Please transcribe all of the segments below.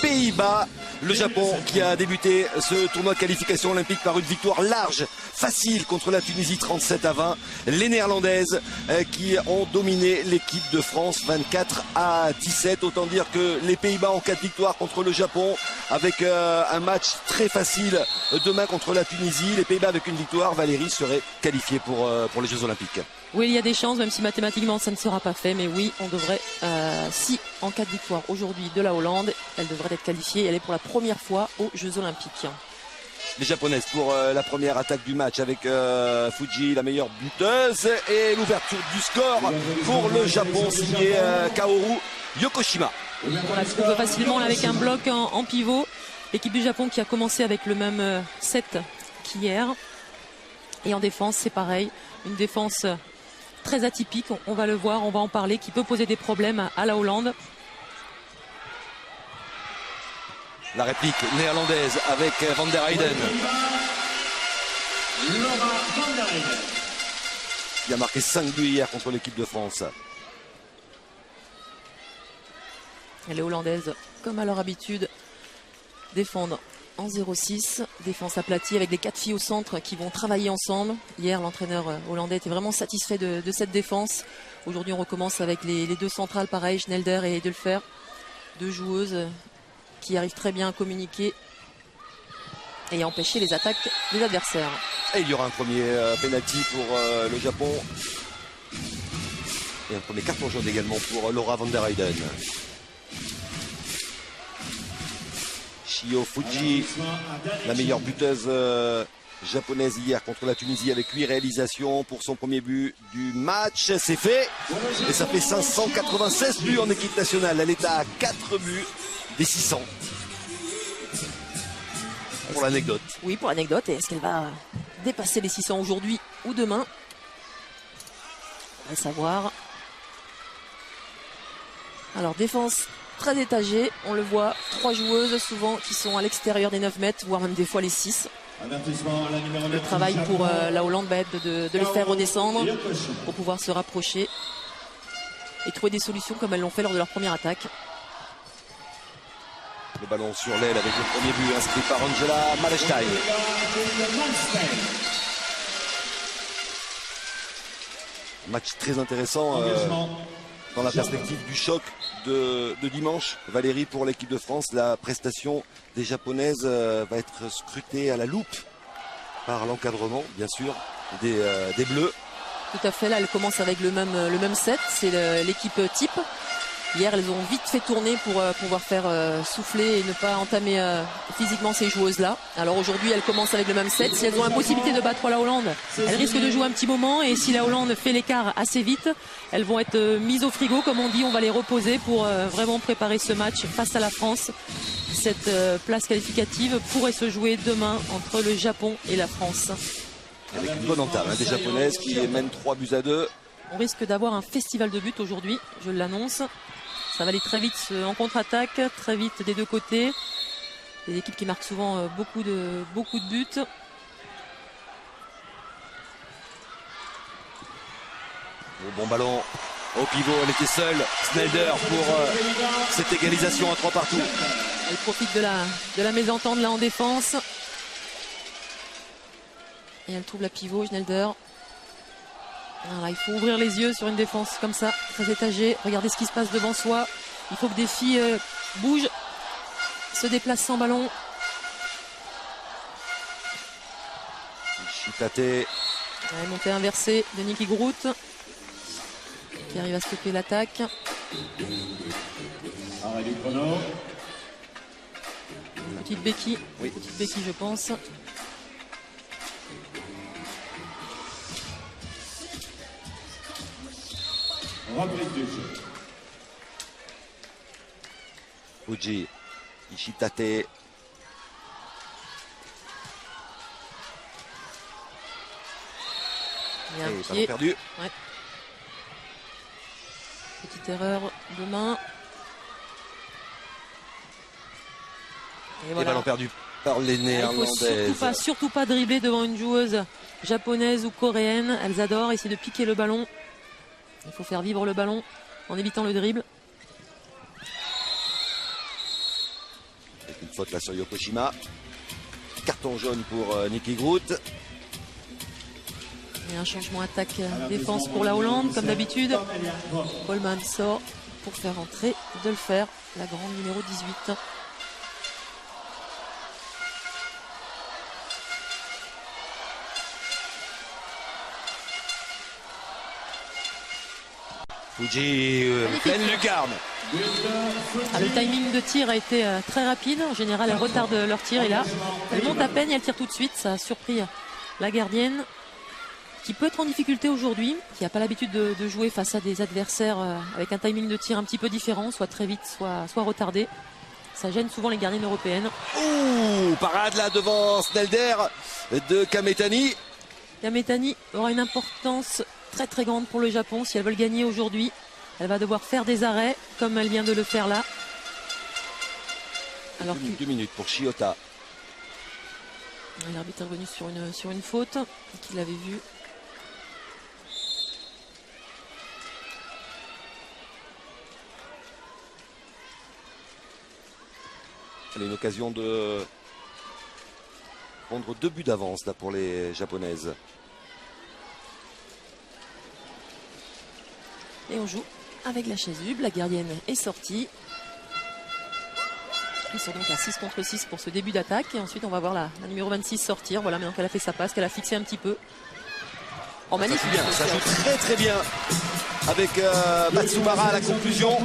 Pays-Bas. Le Japon qui a débuté ce tournoi de qualification olympique par une victoire large, facile contre la Tunisie 37-20. Les Néerlandaises qui ont dominé l'équipe de France 24-17. Autant dire que les Pays-Bas ont 4 victoires contre le Japon avec un match très facile demain contre la Tunisie. Les Pays-Bas avec une victoire, Valérie serait qualifiée pour les Jeux Olympiques. Oui, il y a des chances, même si mathématiquement ça ne sera pas fait. Mais oui, on devrait, si en cas de victoire aujourd'hui de la Hollande, elle devrait être qualifiée. Elle est pour la première fois aux Jeux Olympiques. Les Japonaises pour la première attaque du match avec Fuji, la meilleure buteuse. Et l'ouverture du score pour le Japon, signé Kaoru Yokoshima. On la trouve facilement là, avec un bloc en pivot. L'équipe du Japon qui a commencé avec le même set qu'hier. Et en défense, c'est pareil. Une défense très atypique, on va le voir, on va en parler, qui peut poser des problèmes à la Hollande. La réplique néerlandaise avec Van der Heyden. Qui a marqué 5 buts hier contre l'équipe de France. Et les Hollandaises, comme à leur habitude, défendent en 0-6, défense aplatie avec les 4 filles au centre qui vont travailler ensemble. Hier, l'entraîneur hollandais était vraiment satisfait de cette défense. Aujourd'hui, on recommence avec les 2 centrales, pareil, Schnelder et Delfer. 2 joueuses qui arrivent très bien à communiquer et à empêcher les attaques des adversaires. Et il y aura un premier penalty pour le Japon. Et un premier carton jaune également pour Laura Van der Heyden. Shio Fuji, la meilleure buteuse japonaise hier contre la Tunisie avec 8 réalisations pour son premier but du match. C'est fait et ça fait 596 buts en équipe nationale. Elle est à 4 buts des 600. Pour l'anecdote. Oui, pour l'anecdote. Et est-ce qu'elle va dépasser les 600 aujourd'hui ou demain? On va savoir. Alors, défense très étagée. On le voit, 3 joueuses souvent qui sont à l'extérieur des 9 mètres, voire même des fois les 6. Le travail pour la Hollande va être de les faire redescendre pour pouvoir se rapprocher et trouver des solutions comme elles l'ont fait lors de leur première attaque. Le ballon sur l'aile avec le premier but inscrit par Angela Malestein. Match très intéressant dans la perspective du choc de dimanche. Valérie, pour l'équipe de France, la prestation des Japonaises va être scrutée à la loupe par l'encadrement, bien sûr, des Bleus. Tout à fait, là elle commence avec le même set, c'est l'équipe type. Hier, elles ont vite fait tourner pour pouvoir faire souffler et ne pas entamer physiquement ces joueuses-là. Alors aujourd'hui, elles commencent avec le même set. Si elles ont la possibilité de battre la Hollande, elles risquent de jouer un petit moment. Et si la Hollande fait l'écart assez vite, elles vont être mises au frigo. Comme on dit, on va les reposer pour vraiment préparer ce match face à la France. Cette place qualificative pourrait se jouer demain entre le Japon et la France. Avec une bonne entame des Japonaises qui mènent 3-2. On risque d'avoir un festival de buts aujourd'hui, je l'annonce. Ça va aller très vite en contre-attaque, très vite des deux côtés. Des équipes qui marquent souvent beaucoup de buts. Le bon ballon au pivot, elle était seule. Schnelder pour cette égalisation à 3 partout. Elle profite de la mésentente là en défense. Et elle trouve la pivot, Schnelder. Voilà, il faut ouvrir les yeux sur une défense comme ça, très étagée. Regardez ce qui se passe devant soi. Il faut que des filles bougent, se déplacent sans ballon. Chitate. Ouais, montée inversée de Niki Groot qui arrive à stopper l'attaque. Petite béquille, oui. Petite béquille je pense. Fuji, Ishitate. Il y a un pied perdu. Ouais. Petite erreur de main. Et voilà. Ballon perdu par les Néerlandaises. Il ne faut surtout pas dribbler devant une joueuse japonaise ou coréenne. Elles adorent essayer de piquer le ballon. Il faut faire vivre le ballon en évitant le dribble. Une faute là sur Yokoshima. Carton jaune pour Niki Groot. Et un changement attaque-défense pour la Hollande, comme d'habitude. Coleman sort pour faire entrer Delfer, la grande numéro 18. Fuji, pleine lucarne. Le timing de tir a été très rapide. En général, elles retardent leur tir. Et là, elles montent à peine et elles tirent tout de suite. Ça a surpris la gardienne, qui peut être en difficulté aujourd'hui, qui n'a pas l'habitude de jouer face à des adversaires avec un timing de tir un petit peu différent, soit très vite, soit retardé. Ça gêne souvent les gardiennes européennes. Ouh, parade là devant Snelder de Kametani. Kametani aura une importance très très grande pour le Japon. Si elles veulent gagner aujourd'hui, elle va devoir faire des arrêts comme elle vient de le faire là. Alors 2 minutes pour Shiota. L'arbitre est revenu sur une faute qu'il avait vue. Elle a une occasion de prendre 2 buts d'avance là pour les japonaises. Et on joue avec la chasuble. La gardienne est sortie. Ils sont donc à 6 contre 6 pour ce début d'attaque. Et ensuite, on va voir la numéro 26 sortir. Voilà, maintenant qu'elle a fait sa passe, qu'elle a fixé un petit peu. Oh, magnifique. Ça joue très très bien avec Matsubara à la conclusion.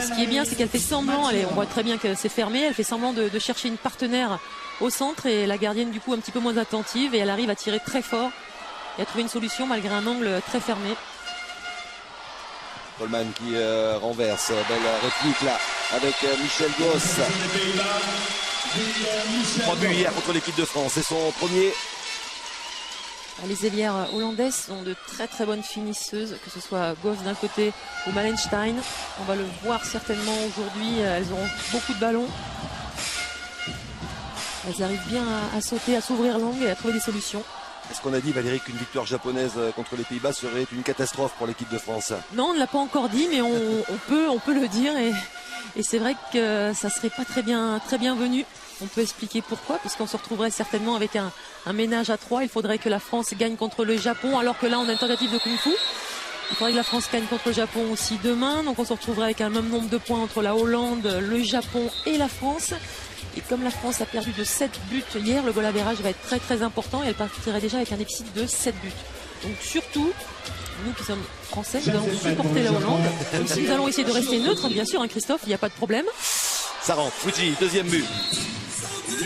Ce qui est bien, c'est qu'elle fait semblant, on voit très bien que c'est fermé, elle fait semblant de chercher une partenaire au centre et la gardienne du coup un petit peu moins attentive et elle arrive à tirer très fort et à trouver une solution malgré un angle très fermé. Coleman qui renverse, belle réplique là avec Michel Goss. 3 buts hier contre l'équipe de France, c'est son premier. Les ailières hollandaises sont de très très bonnes finisseuses, que ce soit Goss d'un côté ou Malenstein. On va le voir certainement aujourd'hui, elles auront beaucoup de ballons. Elles arrivent bien à sauter, à s'ouvrir l'angle et à trouver des solutions. Est-ce qu'on a dit, Valérie, qu'une victoire japonaise contre les Pays-Bas serait une catastrophe pour l'équipe de France? Non, on ne l'a pas encore dit, mais on peut le dire. Et c'est vrai que ça serait pas très bienvenu. On peut expliquer pourquoi, puisqu'on se retrouverait certainement avec un ménage à 3. Il faudrait que la France gagne contre le Japon, alors que là, on a une tentative de Kung Fu. Il faudrait que la France gagne contre le Japon aussi demain. Donc on se retrouverait avec un même nombre de points entre la Hollande, le Japon et la France. Et comme la France a perdu de 7 buts hier, le goal average va être très très important et elle partirait déjà avec un déficit de 7 buts. Donc surtout, nous qui sommes français, nous allons supporter la Hollande. Même si nous allons essayer de rester neutres, bien sûr, hein, Christophe, il n'y a pas de problème. Ça rentre, Fuji, deuxième but.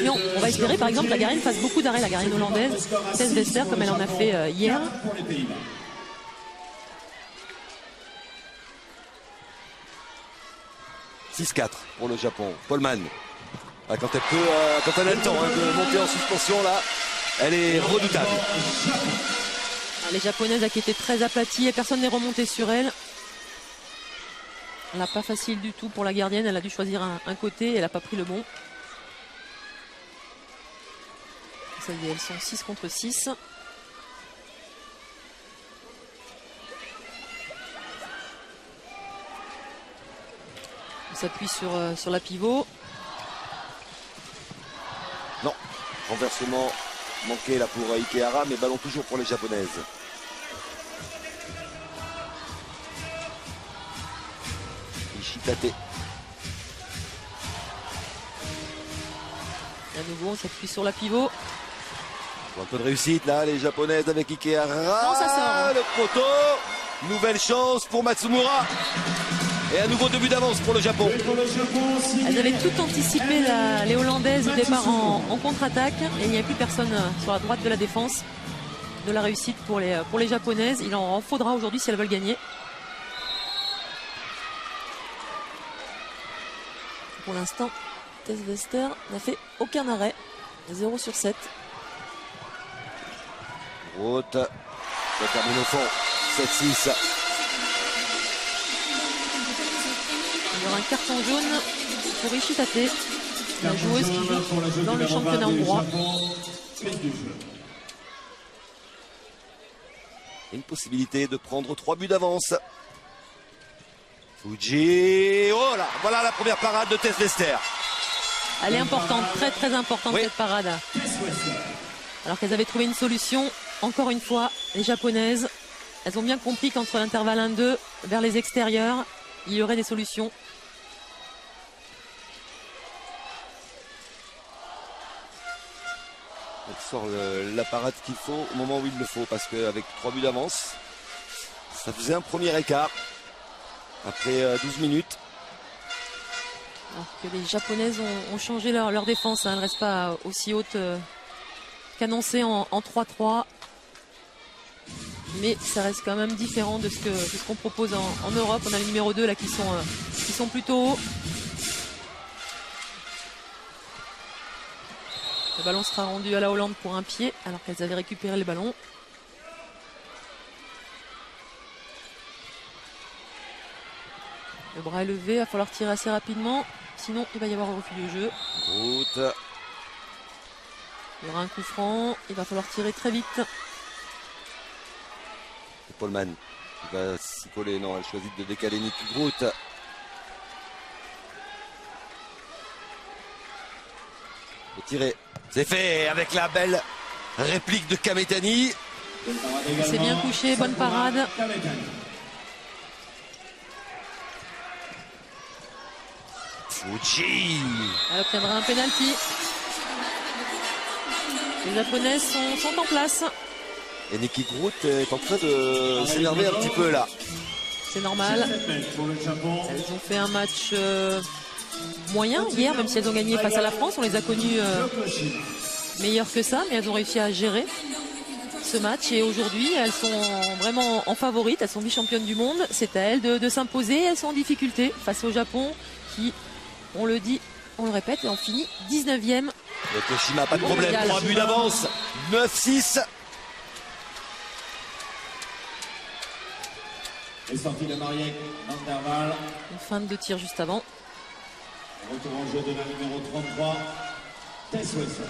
Et on va espérer par exemple que la gardienne fasse beaucoup d'arrêts, la gardienne hollandaise, Tess Vester, comme elle en a fait hier. « 6-4 pour le Japon. Coleman. Quand elle a le temps de monter en suspension là, elle est redoutable. Les japonaises qui étaient très aplaties et personne n'est remonté sur elle. Elle n'a pas facile du tout pour la gardienne, elle a dû choisir un côté et elle n'a pas pris le bon. Ça y est, elles sont 6 contre 6. On s'appuie sur la pivot. Non, renversement manqué là pour Ikehara, mais ballon toujours pour les japonaises. Ishitate. À nouveau, on s'appuie sur la pivot. Un peu de réussite là, les japonaises avec Ikehara. Non, ça sort. Le poteau. Nouvelle chance pour Matsumura. Et à nouveau 2 buts d'avance pour le Japon. Elles avaient tout anticipé, les Hollandaises, au départ en contre-attaque. Et il n'y a plus personne sur la droite de la défense. De la réussite pour les Japonaises. Il en faudra aujourd'hui si elles veulent gagner. Pour l'instant, Tess Vester n'a fait aucun arrêt. 0 sur 7. Route. Ça termine au fond. 7-6. Il y aura un carton jaune pour Ishitate, la joueuse qui joue dans le championnat hongrois. Une possibilité de prendre 3 buts d'avance. Fuji. Oh là, voilà la première parade de Tess Vester. Elle est importante, très très importante cette parade. Alors qu'elles avaient trouvé une solution, encore une fois, les Japonaises, elles ont bien compris qu'entre l'intervalle 1-2 vers les extérieurs, il y aurait des solutions. Elle sort la parade qu'il faut au moment où il le faut, parce qu'avec 3 buts d'avance, ça faisait un premier écart après 12 minutes. Alors que les Japonaises ont changé leur défense, hein. Elle ne reste pas aussi haute qu'annoncé en 3-3. Mais ça reste quand même différent de ce qu'on propose en Europe. On a les numéro 2 là qui sont plutôt hauts. Le ballon sera rendu à la Hollande pour un pied alors qu'elles avaient récupéré le ballon. Le bras est levé, il va falloir tirer assez rapidement. Sinon, il va y avoir un refus de jeu. Route. Il y aura un coup franc. Il va falloir tirer très vite. Paulman qui va s'y coller. Non, elle choisit de décaler Niki Groot. Le tirer. C'est fait avec la belle réplique de Kametani. C'est bien couché, bonne parade. Fuji. Elle obtiendra un penalty. Les Japonaises sont en place. Et Niki Groot est en train de s'énerver un petit peu là. C'est normal. Elles ont fait un match moyen hier, même si elles ont gagné face à la France. On les a connues meilleures que ça, mais elles ont réussi à gérer ce match. Et aujourd'hui, elles sont vraiment en favorite. Elles sont vice-championnes du monde. C'est à elles de s'imposer. Elles sont en difficulté face au Japon qui, on le dit, on le répète, et on finit 19e. Le Toshima, pas de problème. 3 buts d'avance. 9-6. Les sorties de Mariek, l'intervalle. Une fin de tir juste avant. Retour en jeu de la numéro 33, Tess Wilson.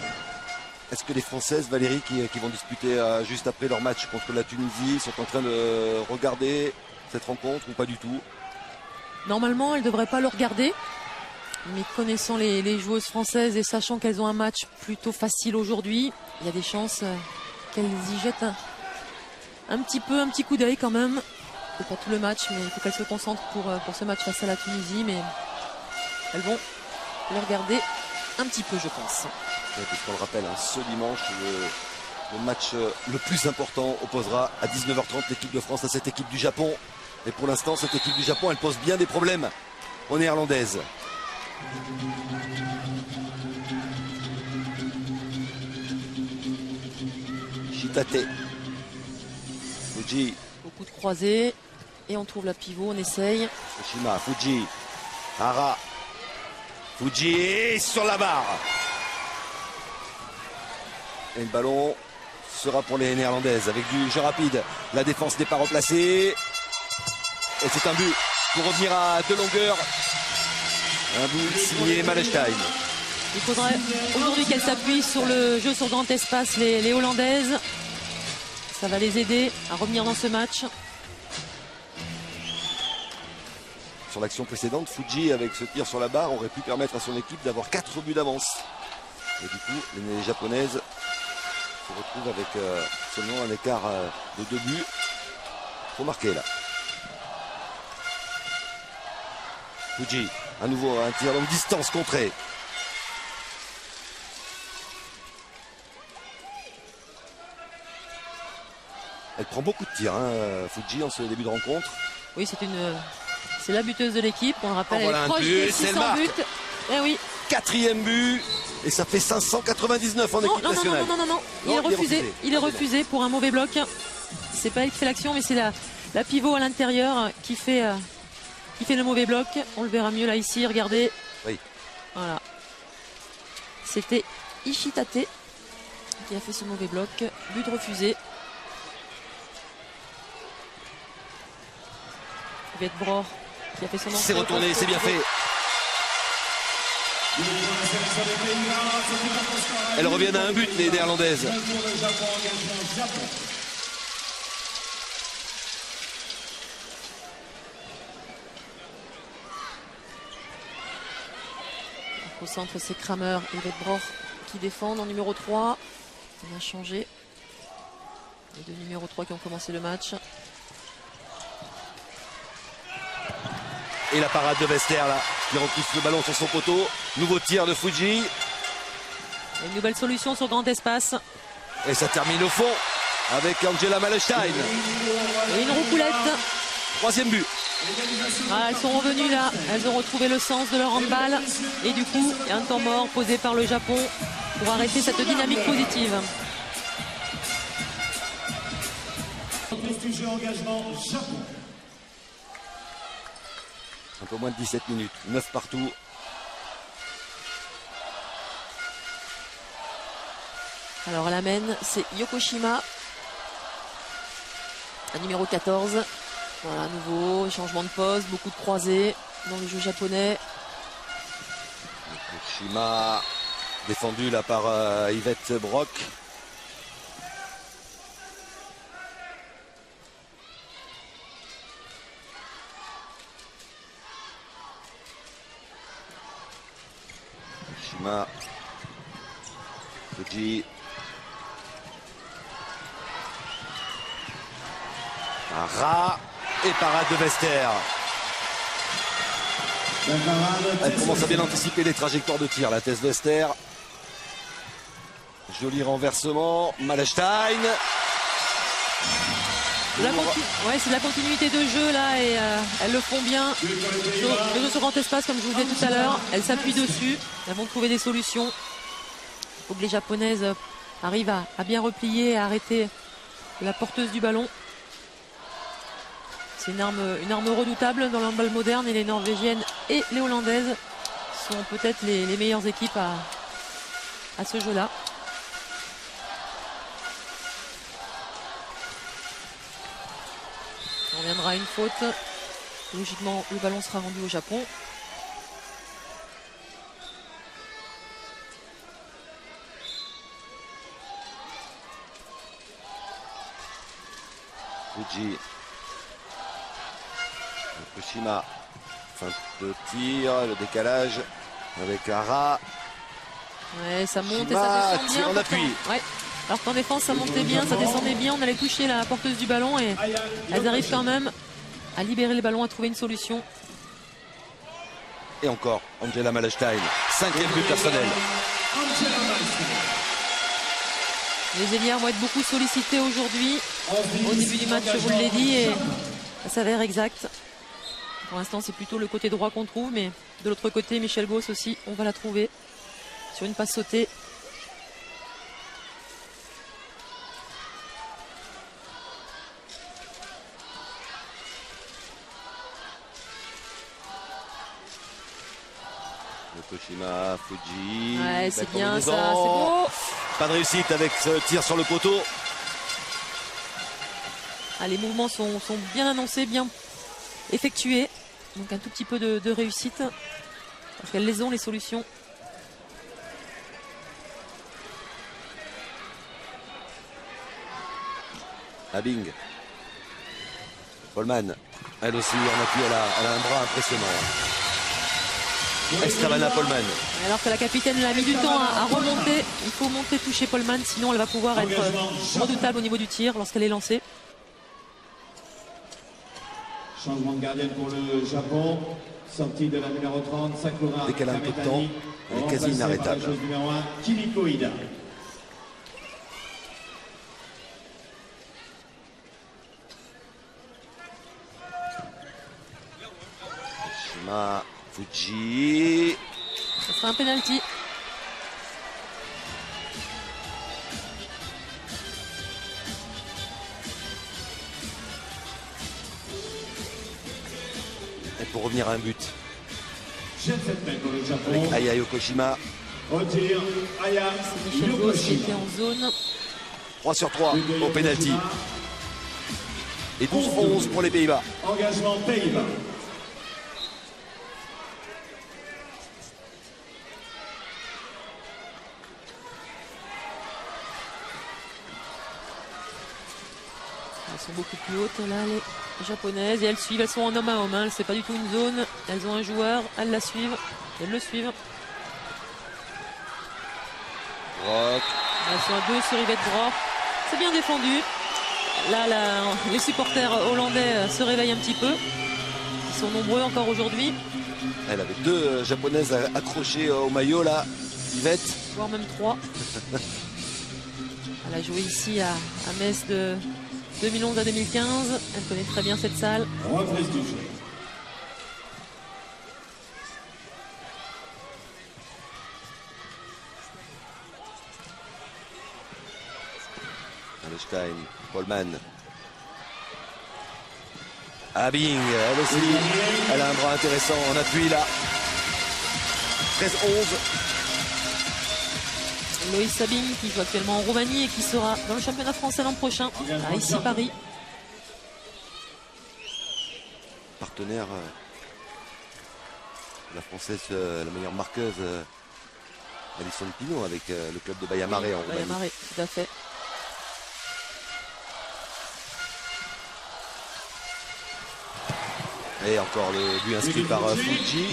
Est-ce que les Françaises, Valérie, qui vont disputer juste après leur match contre la Tunisie, sont en train de regarder cette rencontre ou pas du tout? Normalement, elles ne devraient pas le regarder. Mais connaissant les joueuses françaises et sachant qu'elles ont un match plutôt facile aujourd'hui, il y a des chances qu'elles y jettent un petit coup d'œil quand même. C'est pas tout le match, mais il faut qu'elles se concentrent pour ce match face à la Tunisie. Mais elles vont le regarder un petit peu, je pense. Ouais, puisqu'on le rappelle, ce dimanche, le match le plus important opposera à 19h30 l'équipe de France à cette équipe du Japon. Et pour l'instant, cette équipe du Japon, elle pose bien des problèmes aux Néerlandaises. Shitate. Fuji. Beaucoup de croisés. Et on trouve la pivot, on essaye. Tsushima, Fuji. Hara. Fuji sur la barre. Et le ballon sera pour les Néerlandaises avec du jeu rapide. La défense n'est pas replacée. Et c'est un but pour revenir à 2 longueurs. Un but signé Malestein. Il faudrait aujourd'hui qu'elles s'appuient sur le jeu sur grand espace, les Hollandaises. Ça va les aider à revenir dans ce match. Sur l'action précédente, Fuji, avec ce tir sur la barre, aurait pu permettre à son équipe d'avoir 4 buts d'avance. Et du coup, les Japonaises se retrouvent avec seulement un écart de 2 buts. Il faut marquer là. Fuji, à nouveau un tir longue distance contré. Elle prend beaucoup de tirs, Fuji, en ce début de rencontre. Oui, c'est la buteuse de l'équipe. On le rappelle, voilà elle est un proche but, des c'est 600 buts. Eh oui. 4e but. Et ça fait 599 en équipe nationale. Non. Il est refusé. Il est refusé pour un mauvais bloc. C'est pas elle qui fait l'action, mais c'est la pivot à l'intérieur qui fait le mauvais bloc. On le verra mieux là ici. Regardez. Oui. Voilà. C'était Ishitate qui a fait ce mauvais bloc. But refusé. Yvette Bror qui a fait son entrée. C'est retourné, c'est bien fait. Elles reviennent à un but, les Néerlandaises. Au centre, c'est Kramer et Yvette Broch qui défendent en numéro 3. On a changé. Les deux numéros 3 qui ont commencé le match. Et la parade de Vester là, qui repousse le ballon sur son poteau. Nouveau tir de Fuji. Une nouvelle solution sur grand espace. Et ça termine au fond avec Angela Malestein. Et une roucoulette. Troisième but. Ah, elles sont revenues là. Elles ont retrouvé le sens de leur handball. Et du coup, il y a un temps mort posé par le Japon pour arrêter cette dynamique positive. Un peu moins de 17 minutes. 9 partout. Alors à la mène, c'est Yokoshima. À numéro 14. Voilà, à nouveau, changement de poste, beaucoup de croisés dans le jeu japonais. Yokoshima défendu là par Yvette Broch. Yokoshima. Fuji. Ara et parade de Vester. Elle commence à bien anticiper les trajectoires de tir, la Tess Vester. Joli renversement. Malestein. Ouais, c'est de la continuité de jeu là et elles le font bien. Le jeu sur grand espace, comme je vous disais tout à l'heure, elles s'appuient dessus. Elles vont trouver des solutions. Il faut que les Japonaises arrivent à bien replier, à arrêter la porteuse du ballon. C'est une arme redoutable dans l'handball moderne et les Norvégiennes et les Hollandaises sont peut-être les meilleures équipes à ce jeu-là. On reviendra à une faute. Logiquement, le ballon sera rendu au Japon. Fuji. Yokoshima. Fin de tir, le décalage avec Ara. Ouais, ça monte et Shima, ça descend bien. en appui. Ouais. Alors qu'en défense, ça montait bien, ça descendait bien. On allait toucher la porteuse du ballon et elles arrivent quand même à libérer le ballon, à trouver une solution. Et encore, Angela Malestein. 5e but personnel. Les ailières vont être beaucoup sollicitées aujourd'hui. Au début du match, je vous l'ai dit, et ça s'avère exact. Pour l'instant, c'est plutôt le côté droit qu'on trouve, mais de l'autre côté, Michel Gauss aussi, on va la trouver sur une passe sautée. Yokoshima, Fuji. Ouais, c'est bien combinaison. ça, c'est beau. Pas de réussite avec ce tir sur le poteau. Ah, les mouvements sont bien annoncés, bien effectués. Donc un tout petit peu de réussite. Parce qu'elles les ont, les solutions. Abing. Polman. Elle aussi en appui, elle a un bras impressionnant. Extravana Polman. Alors que la capitaine l'a mis du temps à remonter. Il faut monter, toucher Polman, sinon elle va pouvoir être redoutable au niveau du tir lorsqu'elle est lancée. Changement de gardienne pour le Japon. Sortie de la numéro 30, Sakura. Dès qu'elle a un peu de temps, elle est quasi inarrêtable. Joueuse numéro 1, Kimiko Ida. Shima, Fuji. Ce sera un penalty. Et pour revenir à un but. Jet set main pour le Japon. Avec Aya Yokoshima. Au tir, Aya C'est Michel Gauss qui était Yokoshima. en zone. 3 sur 3 au penalty. Et 12-11 pour les Pays-Bas. Engagement Pays-Bas. Elles sont beaucoup plus hautes là, les japonaises, et elles suivent, elles sont en homme à homme, hein. C'est pas du tout une zone, elles ont un joueur, elles la suivent, elles le suivent. Brock. Sur un 2 sur Yvette Brock. C'est bien défendu. Là, les supporters hollandais se réveillent un petit peu. Ils sont nombreux encore aujourd'hui. Elle avait 2 japonaises accrochées au maillot là, Yvette. Voire même 3. Elle a joué ici à Metz de 2011 à 2015. Elle connaît très bien cette salle. Reprise du jeu. Stein, Polman. Abing, elle aussi, elle a un bras intéressant en appui là. 13-11. Loïs Sabine qui joue actuellement en Roumanie et qui sera dans le championnat français l'an prochain à ici Paris. Partenaire, la française, la meilleure marqueuse, Alison Pinault avec le club de Baia Mare en Roumanie. Baia Mare, tout à fait. Et encore le but inscrit par Fuji.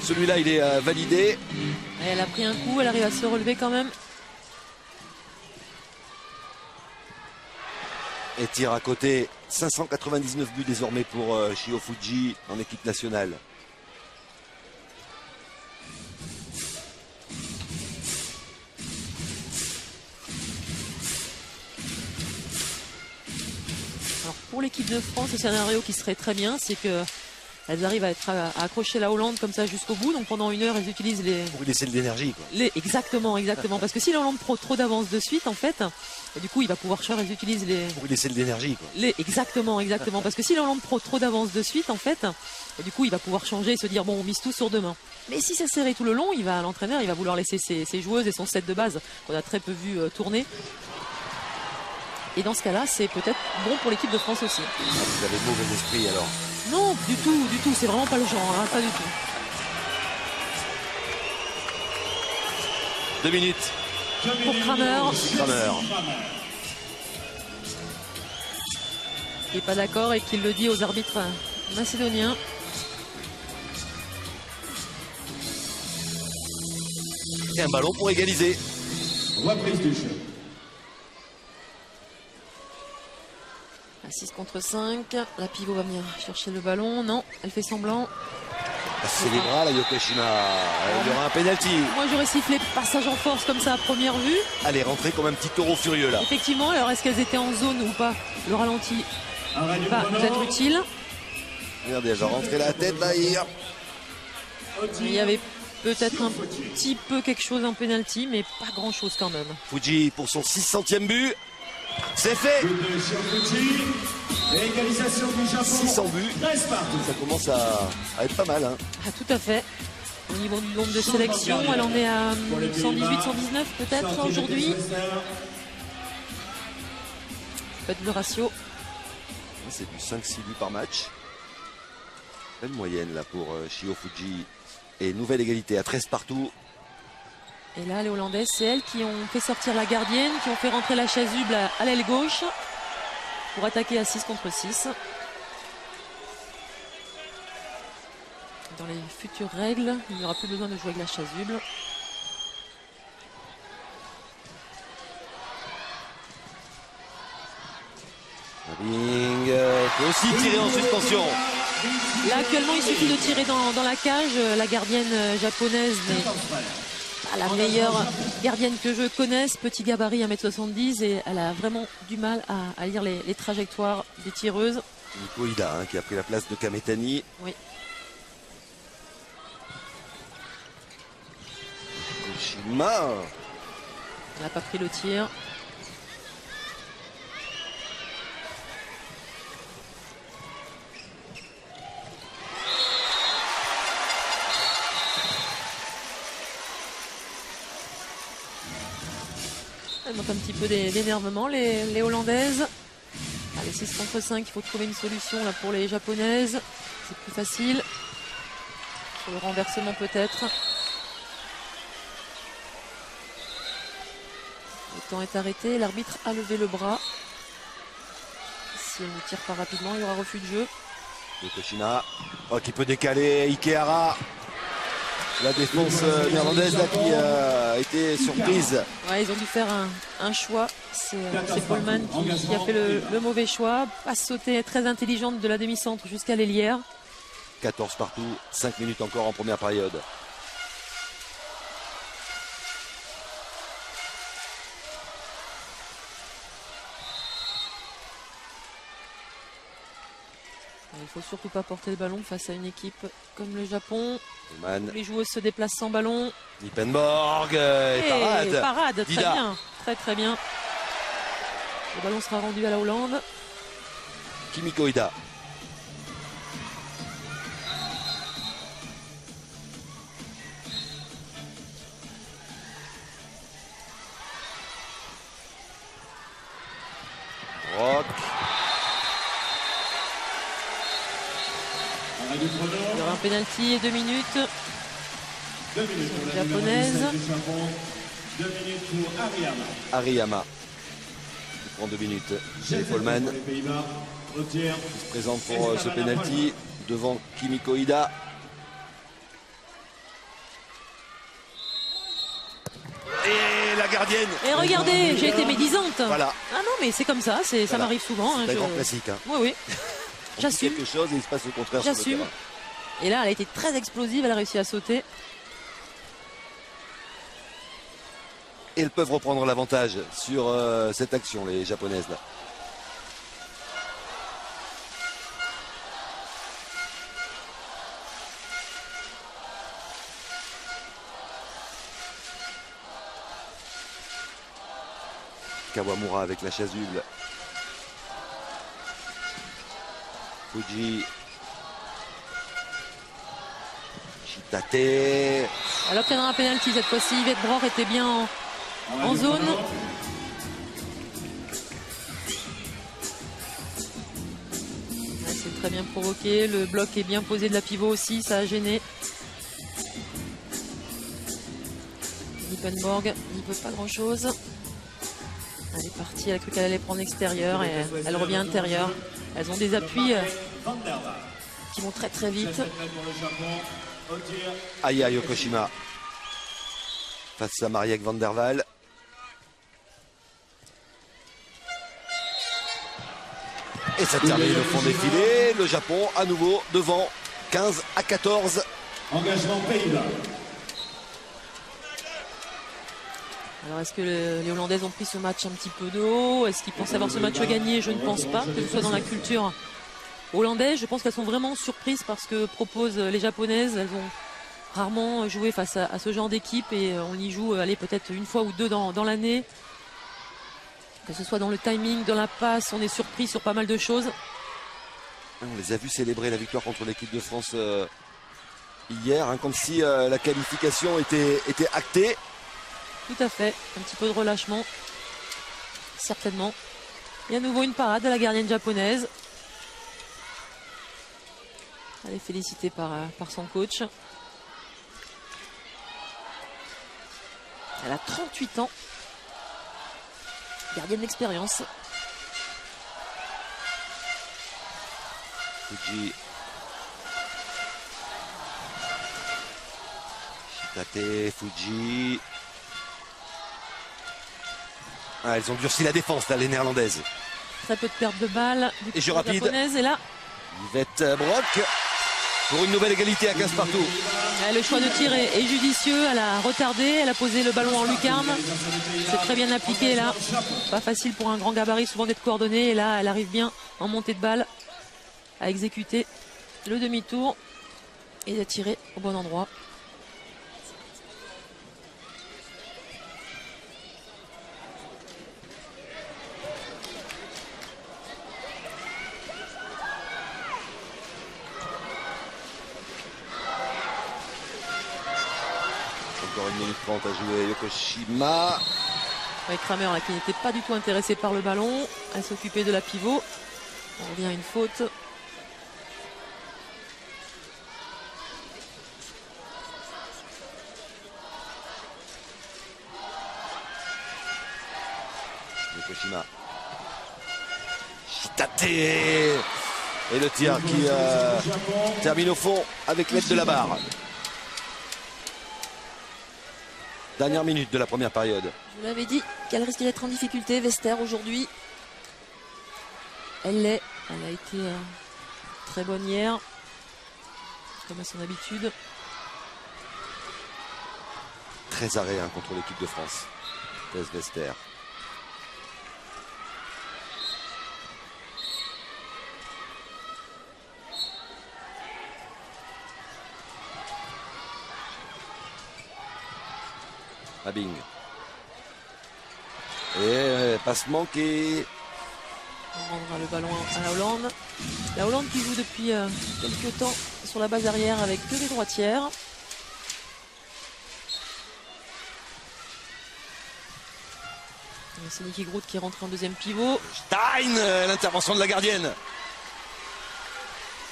Celui-là, il est validé. Et elle a pris un coup, elle arrive à se relever quand même. Et tire à côté. 599 buts désormais pour Shio Fuji en équipe nationale. Alors pour l'équipe de France, le scénario qui serait très bien, c'est que elles arrivent à accrocher la Hollande comme ça jusqu'au bout. Donc pendant 1 heure, elles utilisent les... Pour lui laisser de l'énergie. Exactement. Parce que si la Hollande prend trop d'avance de suite, en fait, et du coup, il va pouvoir changer. Elles utilisent les... Pour lui laisser de l'énergie. Exactement. Parce que si la Hollande prend trop d'avance de suite, en fait, et du coup, il va pouvoir changer et se dire, bon, on mise tout sur demain. Mais si ça serré tout le long, l'entraîneur, il va vouloir laisser ses joueuses et son set de base, qu'on a très peu vu tourner. Et dans ce cas-là, c'est peut-être bon pour l'équipe de France aussi. Vous avez de mauvais esprit alors? Non, du tout. C'est vraiment pas le genre, hein, pas du tout. 2 minutes. Pour Kramer. Qui n'est pas d'accord et qui le dit aux arbitres macédoniens. Et un ballon pour égaliser. Reprise du jeu. 6 contre 5. La pivot va venir chercher le ballon. Non, elle fait semblant. C'est les bras, la Yokoshima. Il y aura un penalty. Moi, j'aurais sifflé passage en force comme ça à première vue. Elle est rentrée comme un petit taureau furieux là. Effectivement, alors est-ce qu'elles étaient en zone ou pas? Le ralenti va nous être utile. Regardez, elle va rentrer la tête là hier. Il y avait peut-être un petit peu quelque chose en penalty, mais pas grand-chose quand même. Fuji pour son 600e but. C'est fait. Égalisation du Japon. 600 buts. Ça commence à être pas mal. Hein. Ah, tout à fait. Au niveau du nombre de sélections, elle en est à 118, 119 peut-être aujourd'hui. Faites le ratio. C'est du 5-6 buts par match. Belle moyenne là pour Shio Fuji. Et nouvelle égalité à 13 partout. Et là, les Hollandaises, c'est elles qui ont fait sortir la gardienne, qui ont fait rentrer la chasuble à l'aile gauche pour attaquer à 6 contre 6. Dans les futures règles, il n'y aura plus besoin de jouer avec la chasuble. Bing peut aussi tirer en suspension. Là, actuellement, il suffit de tirer dans la cage. La gardienne japonaise n'est pas la meilleure gardienne que je connaisse. Petit gabarit, 1m70, et elle a vraiment du mal à lire les trajectoires des tireuses. Nico Ida qui a pris la place de Kametani. Oui. Yokoshima. Elle n'a pas pris le tir. Elles montent un petit peu d'énervement, les Hollandaises. Allez, 6 contre 5, il faut trouver une solution là pour les Japonaises. C'est plus facile. Sur le renversement peut-être. Le temps est arrêté, l'arbitre a levé le bras. Si elle ne tire pas rapidement, il y aura refus de jeu. Yokoshima qui peut décaler Ikehara. La défense néerlandaise là qui a été surprise. Ouais, ils ont dû faire un choix. C'est Poelman qui a fait le mauvais choix. Passe sautée très intelligente de la demi-centre jusqu'à l'ailière. 14 partout, 5 minutes encore en première période. Il ne faut surtout pas porter le ballon face à une équipe comme le Japon. Poelman. Les joueuses se déplacent sans ballon. Lipenborg et parade. Parade, très Dida. bien. Très bien. Le ballon sera rendu à la Hollande. Kimiko Ida. Brock. Il y aura un penalty et 2 minutes. 2 minutes pour la Japonaise. numéro 17 du Japon. 2 minutes pour Ariyama. Ariyama. Qui prend 2 minutes. C'est Poelman Pour les Pays-Bas. Au tir. qui se présente pour ce penalty devant Kimiko Ida. Et la gardienne. Et regardez, j'ai été médisante. Voilà, Ah non, mais c'est comme ça, ça Voilà. m'arrive souvent. hein, c'est un je- grand classique. Hein. Oui. On dit J'assume. quelque chose et il se passe le contraire sur le J'assume. terrain. Et là, elle a été très explosive, elle a réussi à sauter. Et elles peuvent reprendre l'avantage sur cette action, les japonaises là. Kawamura avec la chasuble. Fuji. Shitate. Elle obtiendra un penalty cette fois-ci. Yvette Bror était bien en zone. Ouais, c'est très bien provoqué. Le bloc est bien posé de la pivot aussi, ça a gêné. Lipenborg n'y peut pas grand-chose. Elle est partie, elle a cru qu'elle allait prendre l'extérieur et elle revient intérieur. Elles ont des appuis qui vont très vite. 7 mètres pour le Japon. Au tir. Aya Yokoshima face à Mariek van der Waal. Et ça termine au fond des filets. Le Japon à nouveau devant 15-14. Engagement Pays-Bas. Alors est-ce que les Hollandaises ont pris ce match un petit peu de haut? Est-ce qu'ils pensent avoir ce match gagné? Je ne pense pas, que ce soit dans la culture hollandaise. Je pense qu'elles sont vraiment surprises par ce que proposent les Japonaises. Elles ont rarement joué face à ce genre d'équipe et on y joue peut-être une fois ou deux dans l'année. Que ce soit dans le timing, dans la passe, on est surpris sur pas mal de choses. On les a vus célébrer la victoire contre l'équipe de France hier, hein, comme si la qualification était actée. Tout à fait, un petit peu de relâchement, certainement. Et à nouveau une parade de la gardienne japonaise. Elle est félicitée par son coach. Elle a 38 ans. Gardienne d'expérience. Fuji. Shitate, Fuji. Ah, elles ont durci la défense là, les néerlandaises. Très peu de perte de balles du Et jeu côté rapide. japonaise. Et là, Yvette Brock pour une nouvelle égalité à 15 partout. le choix de tir est judicieux. Elle a retardé, elle a posé le ballon en lucarne. C'est très bien appliqué là. Pas facile pour un grand gabarit souvent d'être coordonné. Et là, elle arrive bien en montée de balle à exécuter le demi-tour et à tirer au bon endroit. Encore 1 minute 30 à jouer. Yokoshima. Avec Kramer là, qui n'était pas du tout intéressé par le ballon. Elle s'occupait de la pivot. On revient à une faute. Yokoshima. Shitate. Et le tir qui termine au fond avec l'aide de la barre. Dernière minute de la première période. Je vous l'avais dit qu'elle risquait d'être en difficulté, Vester, aujourd'hui. Elle l'est. Elle a été très bonne hier, comme à son habitude. Très arrêt contre l'équipe de France. Tess Vester. Abing. Et passe manquée. On rendra le ballon à la Hollande. La Hollande qui joue depuis quelques temps sur la base arrière avec que des droitières. C'est Niki Groot qui rentre en deuxième pivot. Stein, l'intervention de la gardienne.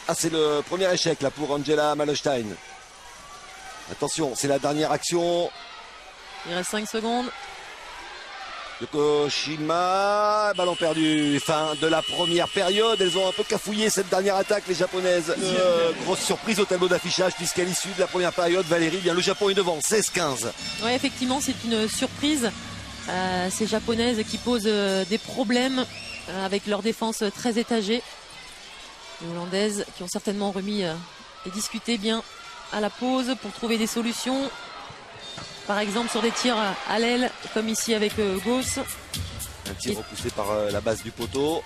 Ah, c'est le premier échec là pour Angela Malestein. Attention, c'est la dernière action. Il reste 5 secondes. Yokoshima, ballon perdu. Fin de la première période. Elles ont un peu cafouillé cette dernière attaque, les japonaises. Grosse surprise au tableau d'affichage puisqu'à l'issue de la première période, Valérie, bien le Japon est devant, 16-15. Oui, effectivement, c'est une surprise. Ces japonaises qui posent des problèmes avec leur défense très étagée. Les hollandaises qui ont certainement remis et discuté bien à la pause pour trouver des solutions. Par exemple sur des tirs à l'aile, comme ici avec Gauss. Un tir repoussé par la base du poteau.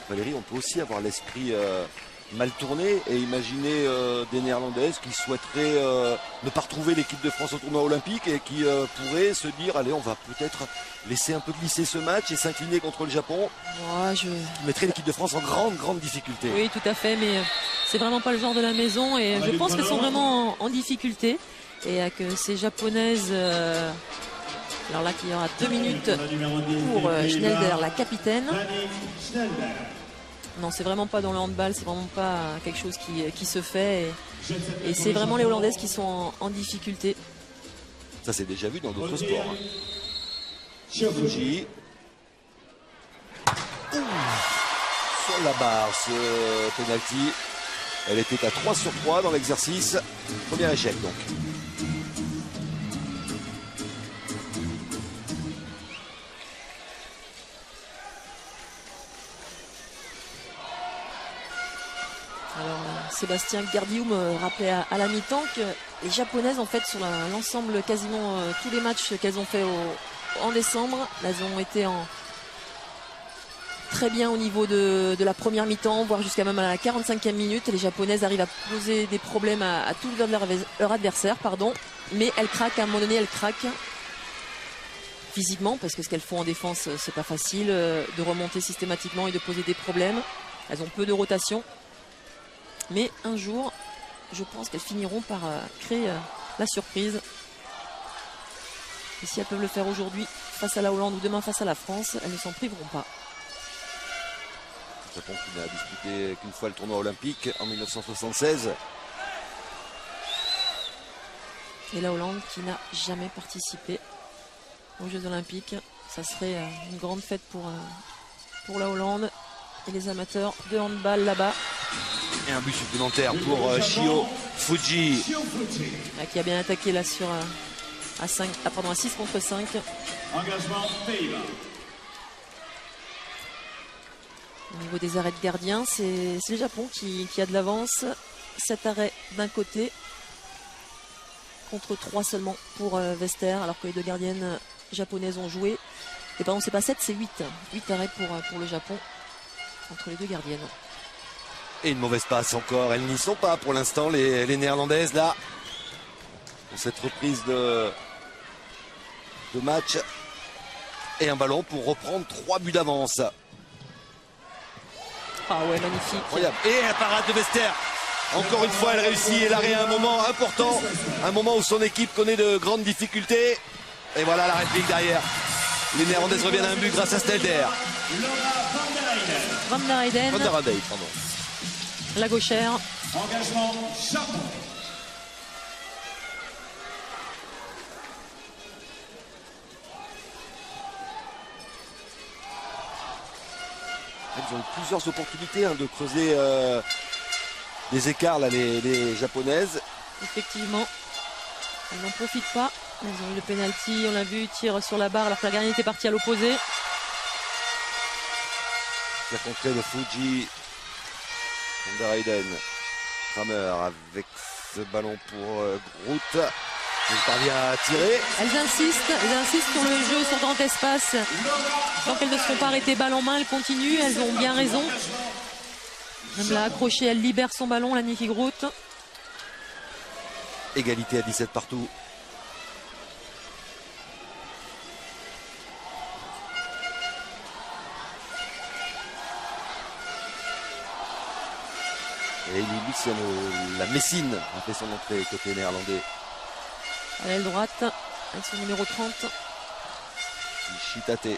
Valérie, on peut aussi avoir l'esprit mal tourné et imaginer des Néerlandaises qui souhaiteraient ne pas retrouver l'équipe de France au tournoi olympique et qui pourraient se dire allez, on va peut-être laisser un peu glisser ce match et s'incliner contre le Japon. Ouais, qui mettrait l'équipe de France en grande difficulté. Oui, tout à fait, mais c'est vraiment pas le genre de la maison et je pense qu'elles sont vraiment en difficulté et que ces japonaises alors là qu'il y aura 2 minutes pour Schneider, la capitaine. Non, c'est vraiment pas dans le handball, c'est vraiment pas quelque chose qui se fait et c'est vraiment les Hollandaises qui sont en difficulté. Ça c'est déjà vu dans d'autres sports. Fuji. Sur la barre ce penalty. Elle était à 3 sur 3 dans l'exercice. Premier échec donc. Alors Sébastien Gardiou me rappelait à la mi-temps que les japonaises en fait sur l'ensemble quasiment tous les matchs qu'elles ont fait en décembre, elles ont été très bien au niveau de la première mi-temps, voire jusqu'à même à la 45e minute. Les japonaises arrivent à poser des problèmes à tout leur adversaire, mais elles craquent, à un moment donné elles craquent physiquement parce que ce qu'elles font en défense c'est pas facile de remonter systématiquement et de poser des problèmes. Elles ont peu de rotation. Mais un jour, je pense qu'elles finiront par créer la surprise. Et si elles peuvent le faire aujourd'hui face à la Hollande ou demain face à la France, elles ne s'en priveront pas. Le Japon qui n'a disputé qu'une fois le tournoi olympique en 1976. Et la Hollande qui n'a jamais participé aux Jeux Olympiques. Ça serait une grande fête pour la Hollande et les amateurs de handball là-bas. Et un but supplémentaire pour Shio Fuji. Qui a bien attaqué là sur à 6 contre 5. Engagement Pays-Bas. Au niveau des arrêts de gardien, c'est le Japon qui a de l'avance. 7 arrêts d'un côté contre 3 seulement pour Vester, alors que les deux gardiennes japonaises ont joué. Et pardon, c'est pas 7, c'est 8. 8 arrêts pour le Japon entre les deux gardiennes. Et une mauvaise passe encore. Elles n'y sont pas pour l'instant, les Néerlandaises, là. Pour cette reprise de match. Et un ballon pour reprendre 3 buts d'avance. Ah ouais, magnifique. Incroyable. Et un parade de Vester. Encore une fois, elle réussit. Elle arrive à un moment important. Un moment où son équipe connaît de grandes difficultés. Et voilà la réplique derrière. Les Néerlandaises reviennent à un but grâce à Stelder. Van der Heyden. La gauchère. Engagement Japon. Ils ont eu plusieurs opportunités de creuser des écarts là, les japonaises. Effectivement, elles n'en profitent pas. Elles ont eu le penalty, on l'a vu, tir sur la barre alors que la gardienne était partie à l'opposé. La contrée de Fuji. Vanderheyden. Kramer avec ce ballon pour Groot. Il parvient à tirer. Elles insistent sur le jeu, sur grand espace. Tant qu'elles ne seront pas arrêtées balle en main, elles continuent, elles ont bien raison. Elle l'a accroché, elle libère son ballon, la Niki Groot. Égalité à 17 partout. Et Luciano, la Messine, a fait son entrée côté néerlandais. À l'aile droite, avec son numéro 30. Shitate.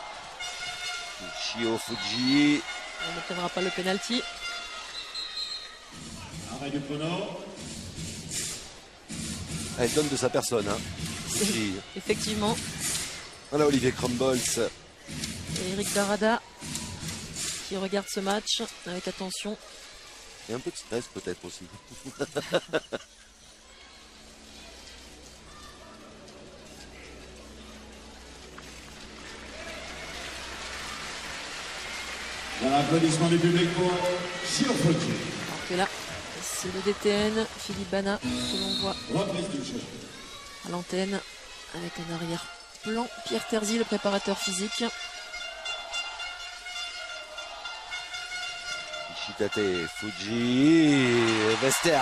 Shio Fuji. On n'obtiendra pas le penalty. Arrêt du chrono. Elle donne de sa personne. Fuji. Effectivement. Voilà Olivier Crumbles. Et Eric Darada qui regarde ce match avec attention. Et un peu de stress peut-être aussi. L'applaudissement du public pour Shio Fuji. Alors que là, c'est le DTN, Philippe Bana, que l'on voit Reprise du jeu. à l'antenne avec un arrière-plan. Pierre Terzi, le préparateur physique. Shitate, Fuji, Vester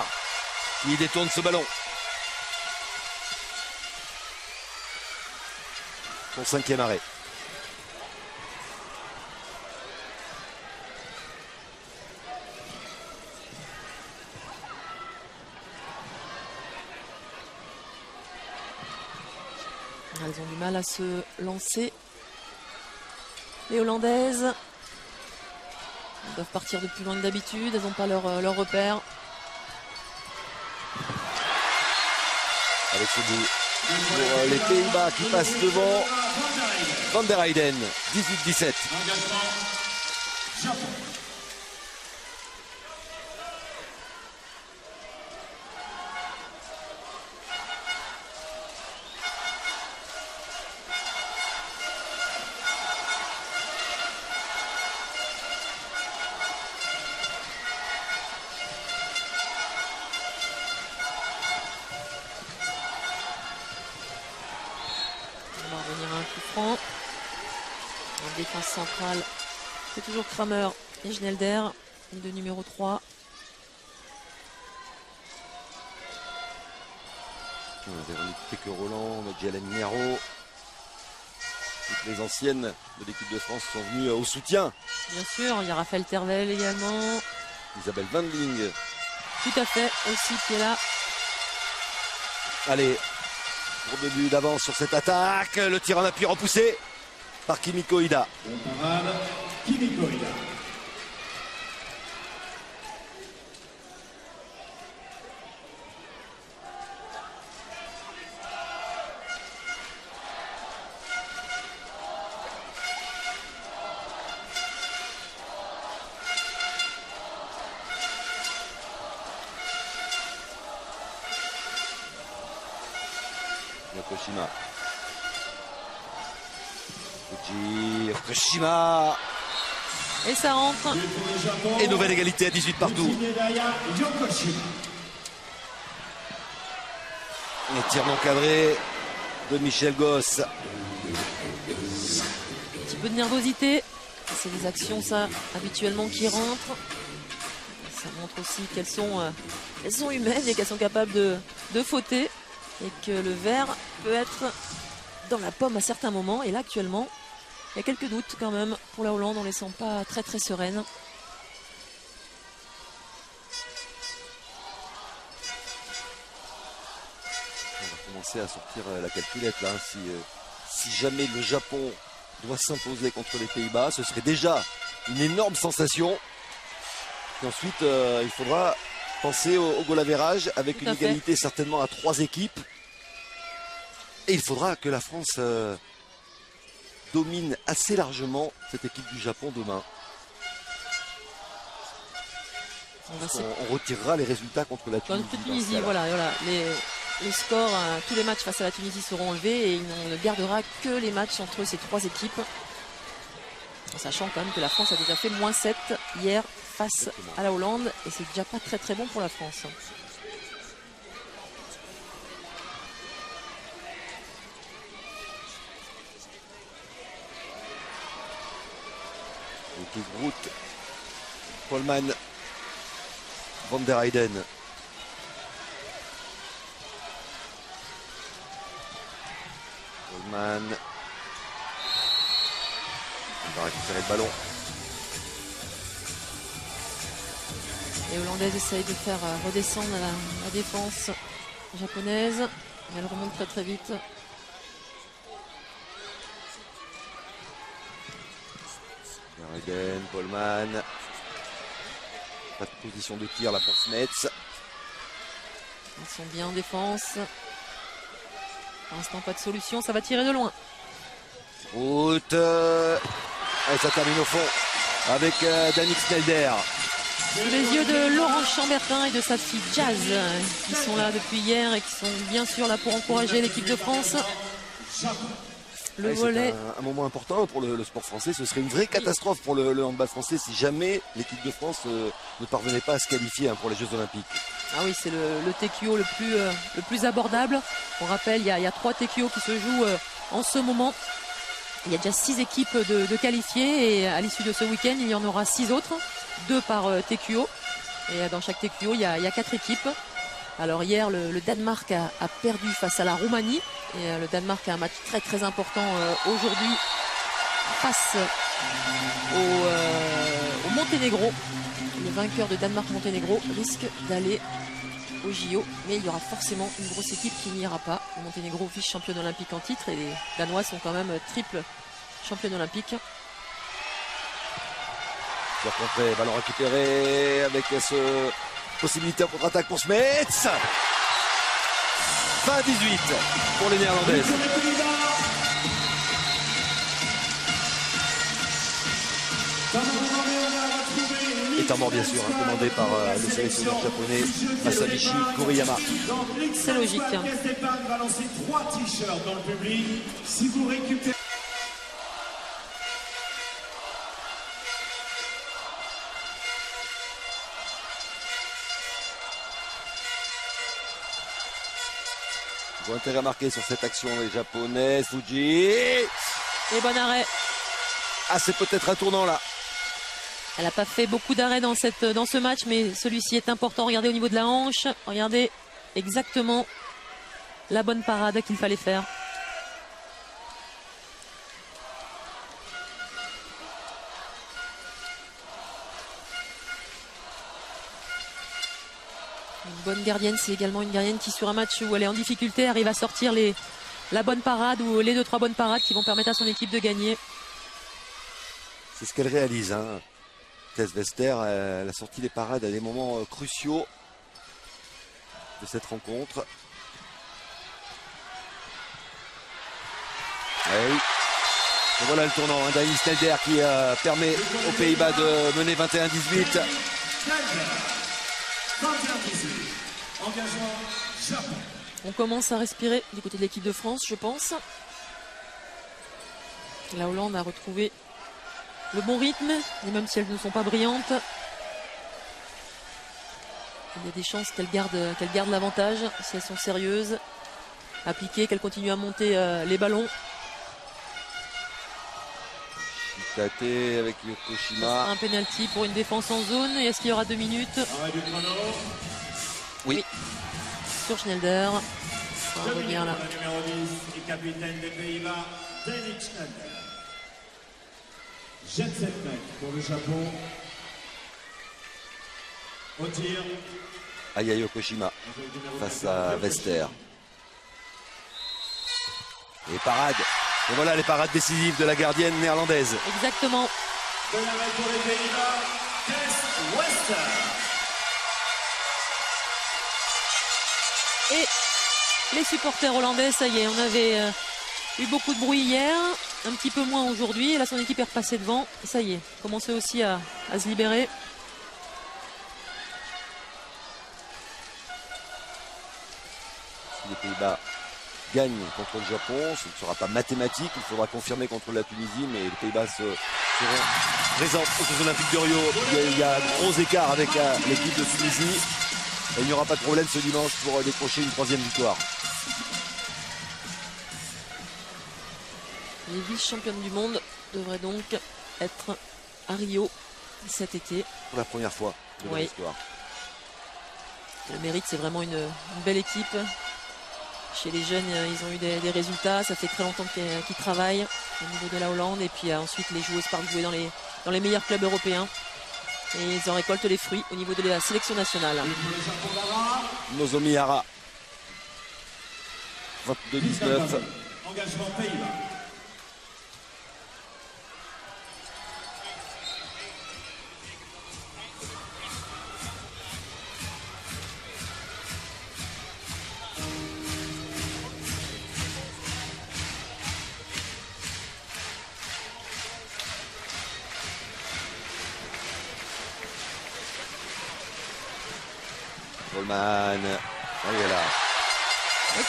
qui détourne ce ballon. Son 5e arrêt. Elles ont du mal à se lancer. Les Hollandaises. Elles doivent partir de plus loin que d'habitude. Elles n'ont pas leur repère. Avec ce but pour les Pays-Bas qui passent devant. Vanderheyden, 18-17. Engagement. Japon. On va revenir à un coup franc. En défense centrale, c'est toujours Kramer et Schnelder, les deux numéro 3. Véronique Péque-Roland, Nadja Minero. Toutes les anciennes de l'équipe de France sont venues au soutien. Bien sûr, il y a Raphaël Tervel également. Isabelle Wandling. Tout à fait, aussi qui est là. Allez, pour 2 buts d'avance sur cette attaque. Le tir en appui repoussé par Kimiko Ida. Bonne parade. Kimiko Ida. Yokoshima. Fuji, Yokoshima. Et ça rentre. But pour le Japon. Et nouvelle égalité à 18 partout. Medaya Yokoshima. Et tir non cadré de Michel Goss. Un petit peu de nervosité. C'est des actions, ça, habituellement, qui rentrent. Ça montre aussi qu'elles sont humaines et qu'elles sont capables de fauter. Et que le verre peut être dans la pomme à certains moments. Et là, actuellement, il y a quelques doutes quand même pour la Hollande. On ne les sent pas très très sereines. On va commencer à sortir la calculette là. Si jamais le Japon doit s'imposer contre les Pays-Bas, ce serait déjà une énorme sensation. Et ensuite, il faudra penser au goal average avec Tout une à fait. égalité certainement à 3 équipes. Et il faudra que la France domine assez largement cette équipe du Japon demain. On retirera les résultats contre la Tunisie. Contre Tunisie, voilà. Les scores, tous les matchs face à la Tunisie seront enlevés et on ne gardera que les matchs entre ces trois équipes. En sachant quand même que la France a déjà fait -7 hier face à la Hollande et c'est déjà pas très très bon pour la France. Groot, Polman, Van der Heyden. Polman. Il va récupérer le ballon. Les Hollandaises essayent de faire redescendre la défense japonaise. Mais elle remonte très très vite. Eden, Polman. Pas de position de tir là pour Smets. Ils sont bien en défense. Pour l'instant, pas de solution. Ça va tirer de loin. Route. Et ça termine au fond avec Danick Snelder. Sous les yeux de Laurent Chambertin et de sa fille Jazz, qui sont là depuis hier et qui sont bien sûr là pour encourager l'équipe de France. Le volley. C'est un moment important pour le sport français. Ce serait une vraie catastrophe pour le handball français si jamais l'équipe de France ne parvenait pas à se qualifier pour les Jeux Olympiques. Ah oui, c'est le TQO le plus abordable. On rappelle, il y a 3 TQO qui se jouent en ce moment. Il y a déjà 6 équipes de qualifiées et à l'issue de ce week-end, il y en aura 6 autres, 2 par TQO. Et dans chaque TQO, il y a 4 équipes. Alors hier, le Danemark a perdu face à la Roumanie. Et le Danemark a un match très très important aujourd'hui face au Monténégro. Le vainqueur de Danemark-Monténégro risque d'aller au JO. Mais il y aura forcément une grosse équipe qui n'y ira pas. Le Monténégro vice-championne olympique en titre et les Danois sont quand même triple championne olympique. Sur contrée, ballon récupéré avec ce possibilité en contre-attaque pour Smets. 20-18 pour les Néerlandaises. Et temps mort bien sûr, commandé par le sélectionneur japonais Masabishi Koriyama. C'est logique. Stéphane va lancer 3 t-shirts dans le public. Si vous récupérez... Bon intérêt marqué sur cette action les Japonais. Suji. Et bon arrêt. Ah, c'est peut-être un tournant là. Elle n'a pas fait beaucoup d'arrêts dans ce match, mais celui-ci est important. Regardez au niveau de la hanche. Regardez exactement la bonne parade qu'il fallait faire. Une bonne gardienne, c'est également une gardienne qui, sur un match où elle est en difficulté, arrive à sortir la bonne parade ou les 2-3 bonnes parades qui vont permettre à son équipe de gagner. C'est ce qu'elle réalise. Tess Wester, elle a sorti les parades à des moments cruciaux de cette rencontre. Et voilà le tournant. Danick Snelder qui permet aux Pays-Bas de mener 21-18. On commence à respirer du côté de l'équipe de France, je pense. La Hollande a retrouvé le bon rythme, et même si elles ne sont pas brillantes, il y a des chances qu'elles gardent l'avantage si elles sont sérieuses, appliquées, qu'elles continuent à monter les ballons. Tate avec Yokoshima. Un penalty pour une défense en zone. Et est-ce qu'il y aura 2 minutes? Oui. Sur Schnelder. On revient là. Le numéro 10 et capitaine des Pays-Bas, Danick Schnelder. Jet set mec pour le Japon. Au tir. Aya Yokoshima face à Wester. Et parade. Et voilà les parades décisives de la gardienne néerlandaise. Exactement. De la main pour les Pays-Bas, Tess Wester. Et les supporters hollandais, ça y est, on avait eu beaucoup de bruit hier, un petit peu moins aujourd'hui. Et là, son équipe est repassée devant. Ça y est, commençait aussi à se libérer. Si les Pays-Bas gagnent contre le Japon, ce ne sera pas mathématique, il faudra confirmer contre la Tunisie, mais les Pays-Bas seront présents aux Jeux Olympiques de Rio. Il y a un gros écart avec l'équipe de Tunisie. Et il n'y aura pas de problème ce dimanche pour décrocher une 3e victoire. Les vice-championnes du monde devraient donc être à Rio cet été. Pour la première fois de leur histoire. Le mérite, c'est vraiment une belle équipe. Chez les jeunes, ils ont eu des résultats. Ça fait très longtemps qu'ils travaillent au niveau de la Hollande. Et puis ensuite, les joueuses partent jouer dans les meilleurs clubs européens. Et ils en récoltent les fruits au niveau de la sélection nationale. Nozomi Hara. 22-19. Engagement Pays-Bas. Coleman.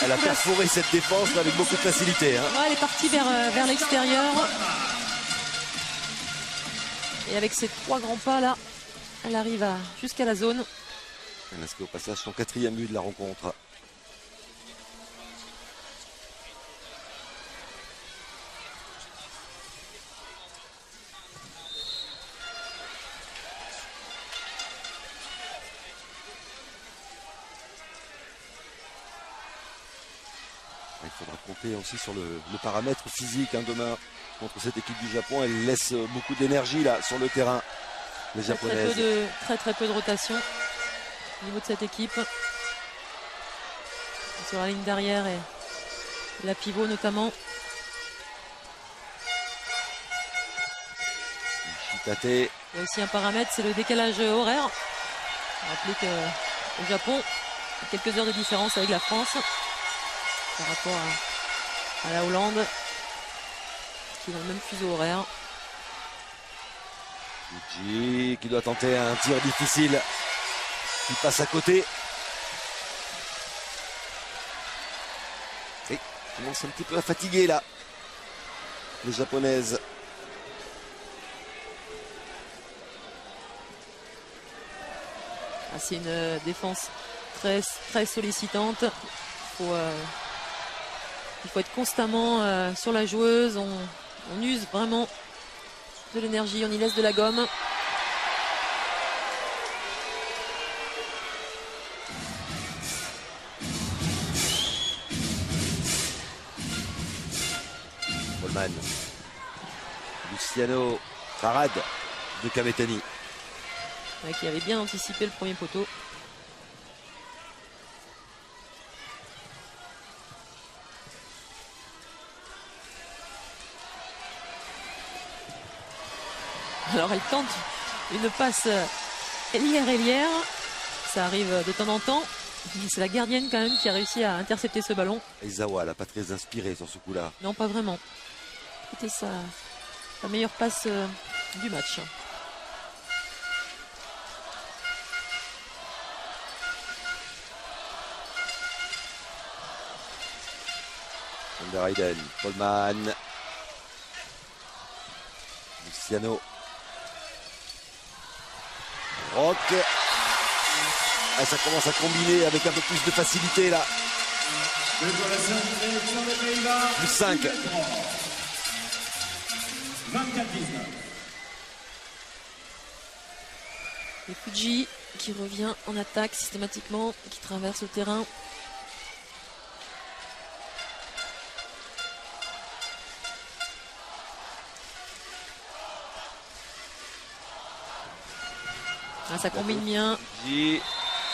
Elle a perforé cette défense là, avec beaucoup de facilité. Hein. Ouais, elle est partie vers l'extérieur. Et avec ses 3 grands pas là, elle arrive jusqu'à la zone. Elle inscrit au passage son 4e but de la rencontre. Il faudra compter aussi sur le paramètre physique hein, demain contre cette équipe du Japon. Elle laisse beaucoup d'énergie là sur le terrain, les Japonaises. Très peu de rotation au niveau de cette équipe. Sur la ligne d'arrière et la pivot notamment. Shitate. Il y a aussi un paramètre, c'est le décalage horaire. Rappelez qu'au Japon, il y a quelques heures de différence avec la France par rapport à la Hollande, qui est dans le même fuseau horaire. Fuji qui doit tenter un tir difficile, qui passe à côté. Et commence un petit peu à fatiguer là, les Japonaises. C'est une défense très sollicitante. Il faut être constamment sur la joueuse. On use vraiment de l'énergie, on y laisse de la gomme. Coleman. Luciano. Parade de Kametani. Qui avait bien anticipé le premier poteau. Alors elle tente une passe ailière. Ça arrive de temps en temps. C'est la gardienne quand même qui a réussi à intercepter ce ballon. Aizawa, elle n'a pas très inspiré sur ce coup-là. Non, pas vraiment. C'était sa meilleure passe du match. Underheiden, Coleman. Luciano. Rock. Ah, ça commence à combiner avec un peu plus de facilité là. Plus 5. 24-19. Et Fuji qui revient en attaque systématiquement, qui traverse le terrain. Ah, ça combine bien.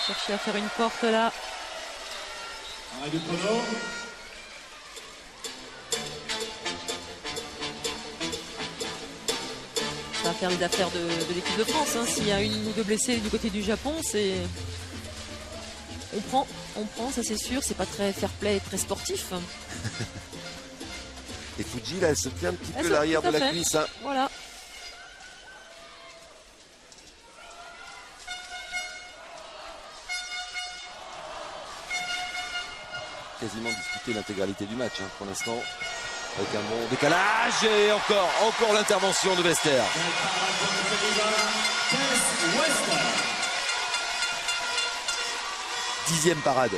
Chercher à faire une porte là. Arrêt du chrono. Ça va faire les affaires de l'équipe de France. Hein. S'il y a une ou deux blessés du côté du Japon, c'est. On prend, ça c'est sûr. C'est pas très fair-play et très sportif. Et Fuji là, elle se tient un petit peu l'arrière de la cuisse. Hein. Voilà. quasiment disputé l'intégralité du match pour l'instant. Avec un bon décalage et encore l'intervention de Wester. Dixième parade.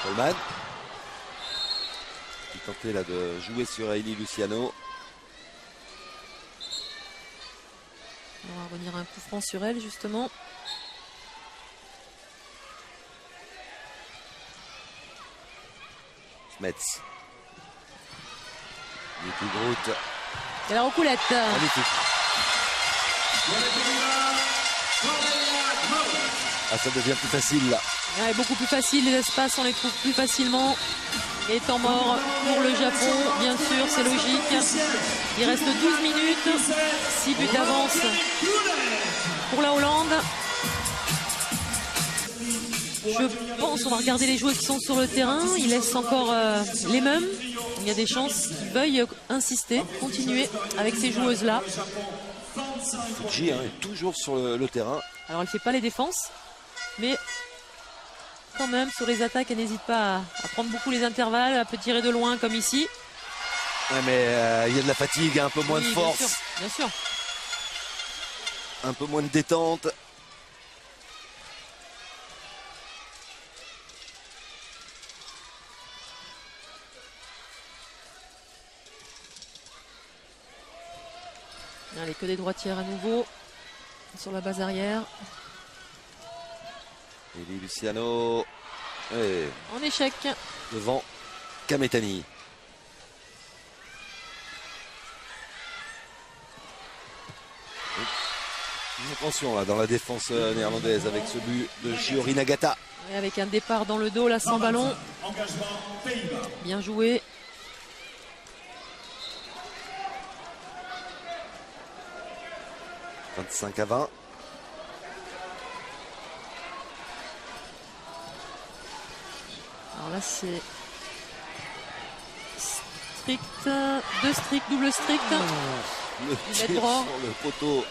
Coleman qui tentait là de jouer sur Hailey Luciano. On va revenir un coup franc sur elle justement. Metz. Niki Groot. Et la roucoulette. Magnifique. Ah, ça devient plus facile là. Ouais, beaucoup plus facile, les espaces on les trouve plus facilement. Et temps mort pour le Japon, bien sûr, c'est logique. Il reste 12 minutes, 6 buts d'avance pour la Hollande. Je pense, on va regarder les joueuses qui sont sur le terrain. Il laisse encore les mêmes. Il y a des chances qu'ils veuillent insister, continuer avec ces joueuses-là. Fuji est toujours sur le terrain. Alors elle ne fait pas les défenses, mais quand même sur les attaques, elle n'hésite pas à prendre beaucoup les intervalles, à peut tirer de loin comme ici. Ouais, mais il y a de la fatigue, un peu moins de force. Bien sûr. Un peu moins de détente. Allez, que des droitières à nouveau sur la base arrière. Hailey Luciano En échec. devant Kametani. Attention là dans la défense néerlandaise avec ce but de Shiori Nagata. Et avec un départ dans le dos là sans ballon. Bien joué. « 25-20. » Alors là c'est strict, deux stricts, double strict. Le tir sur le poteau.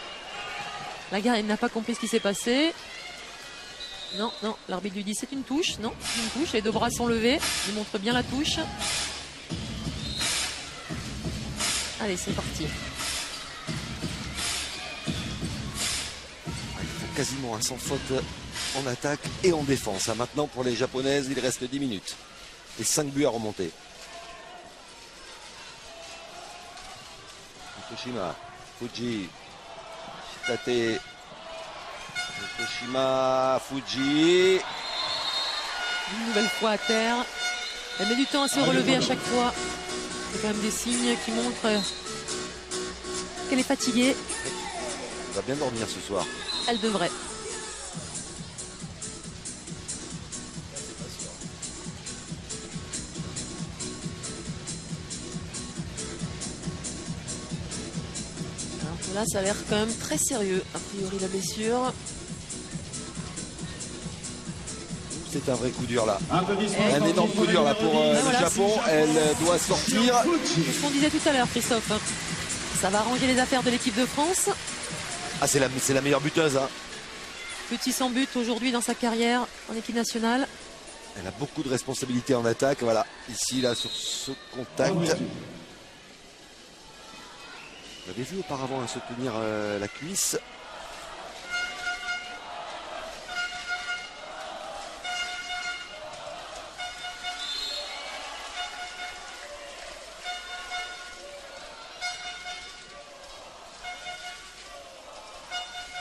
La gardienne n'a pas compris ce qui s'est passé. Non, non, l'arbitre lui dit c'est une touche. Non, c'est une touche, les deux bras sont levés. Il montre bien la touche. Allez, c'est parti. Il faut quasiment un sans faute en attaque et en défense. Maintenant pour les japonaises, il reste 10 minutes. Et 5 buts à remonter. Fukushima, Fuji, Shitate, Fukushima, Fuji. Une nouvelle fois à terre. Elle met du temps à se relever à chaque fois. C'est quand même des signes qui montrent qu'elle est fatiguée. Elle va bien dormir ce soir. Elle devrait. Alors là, ça a l'air quand même très sérieux, a priori, la blessure. C'est un vrai coup dur là. Applaudissements. Un énorme coup dur là pour le voilà. Japon. Elle doit sortir. C'est ce qu'on disait tout à l'heure, Christophe. Ça va arranger les affaires de l'équipe de France. Ah, c'est la meilleure buteuse. Petit sans but aujourd'hui dans sa carrière en équipe nationale. Elle a beaucoup de responsabilités en attaque. Voilà, ici, là, sur ce contact. Vous avez vu auparavant se tenir la cuisse.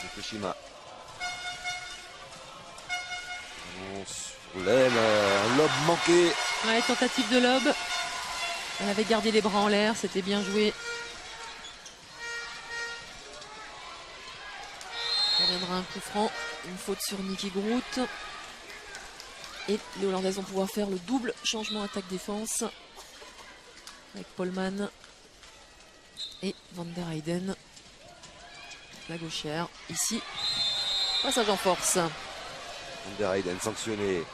Fukushima. Sur l'aile, un lobe manqué. Ouais, tentative de lob. Elle avait gardé les bras en l'air, c'était bien joué. Il reviendra un coup franc, une faute sur Niki Groot. Et les Hollandaises vont pouvoir faire le double changement attaque-défense. Avec Polman et Van der Heyden. La gauchère, ici. Passage en force. Van der Heyden sanctionné.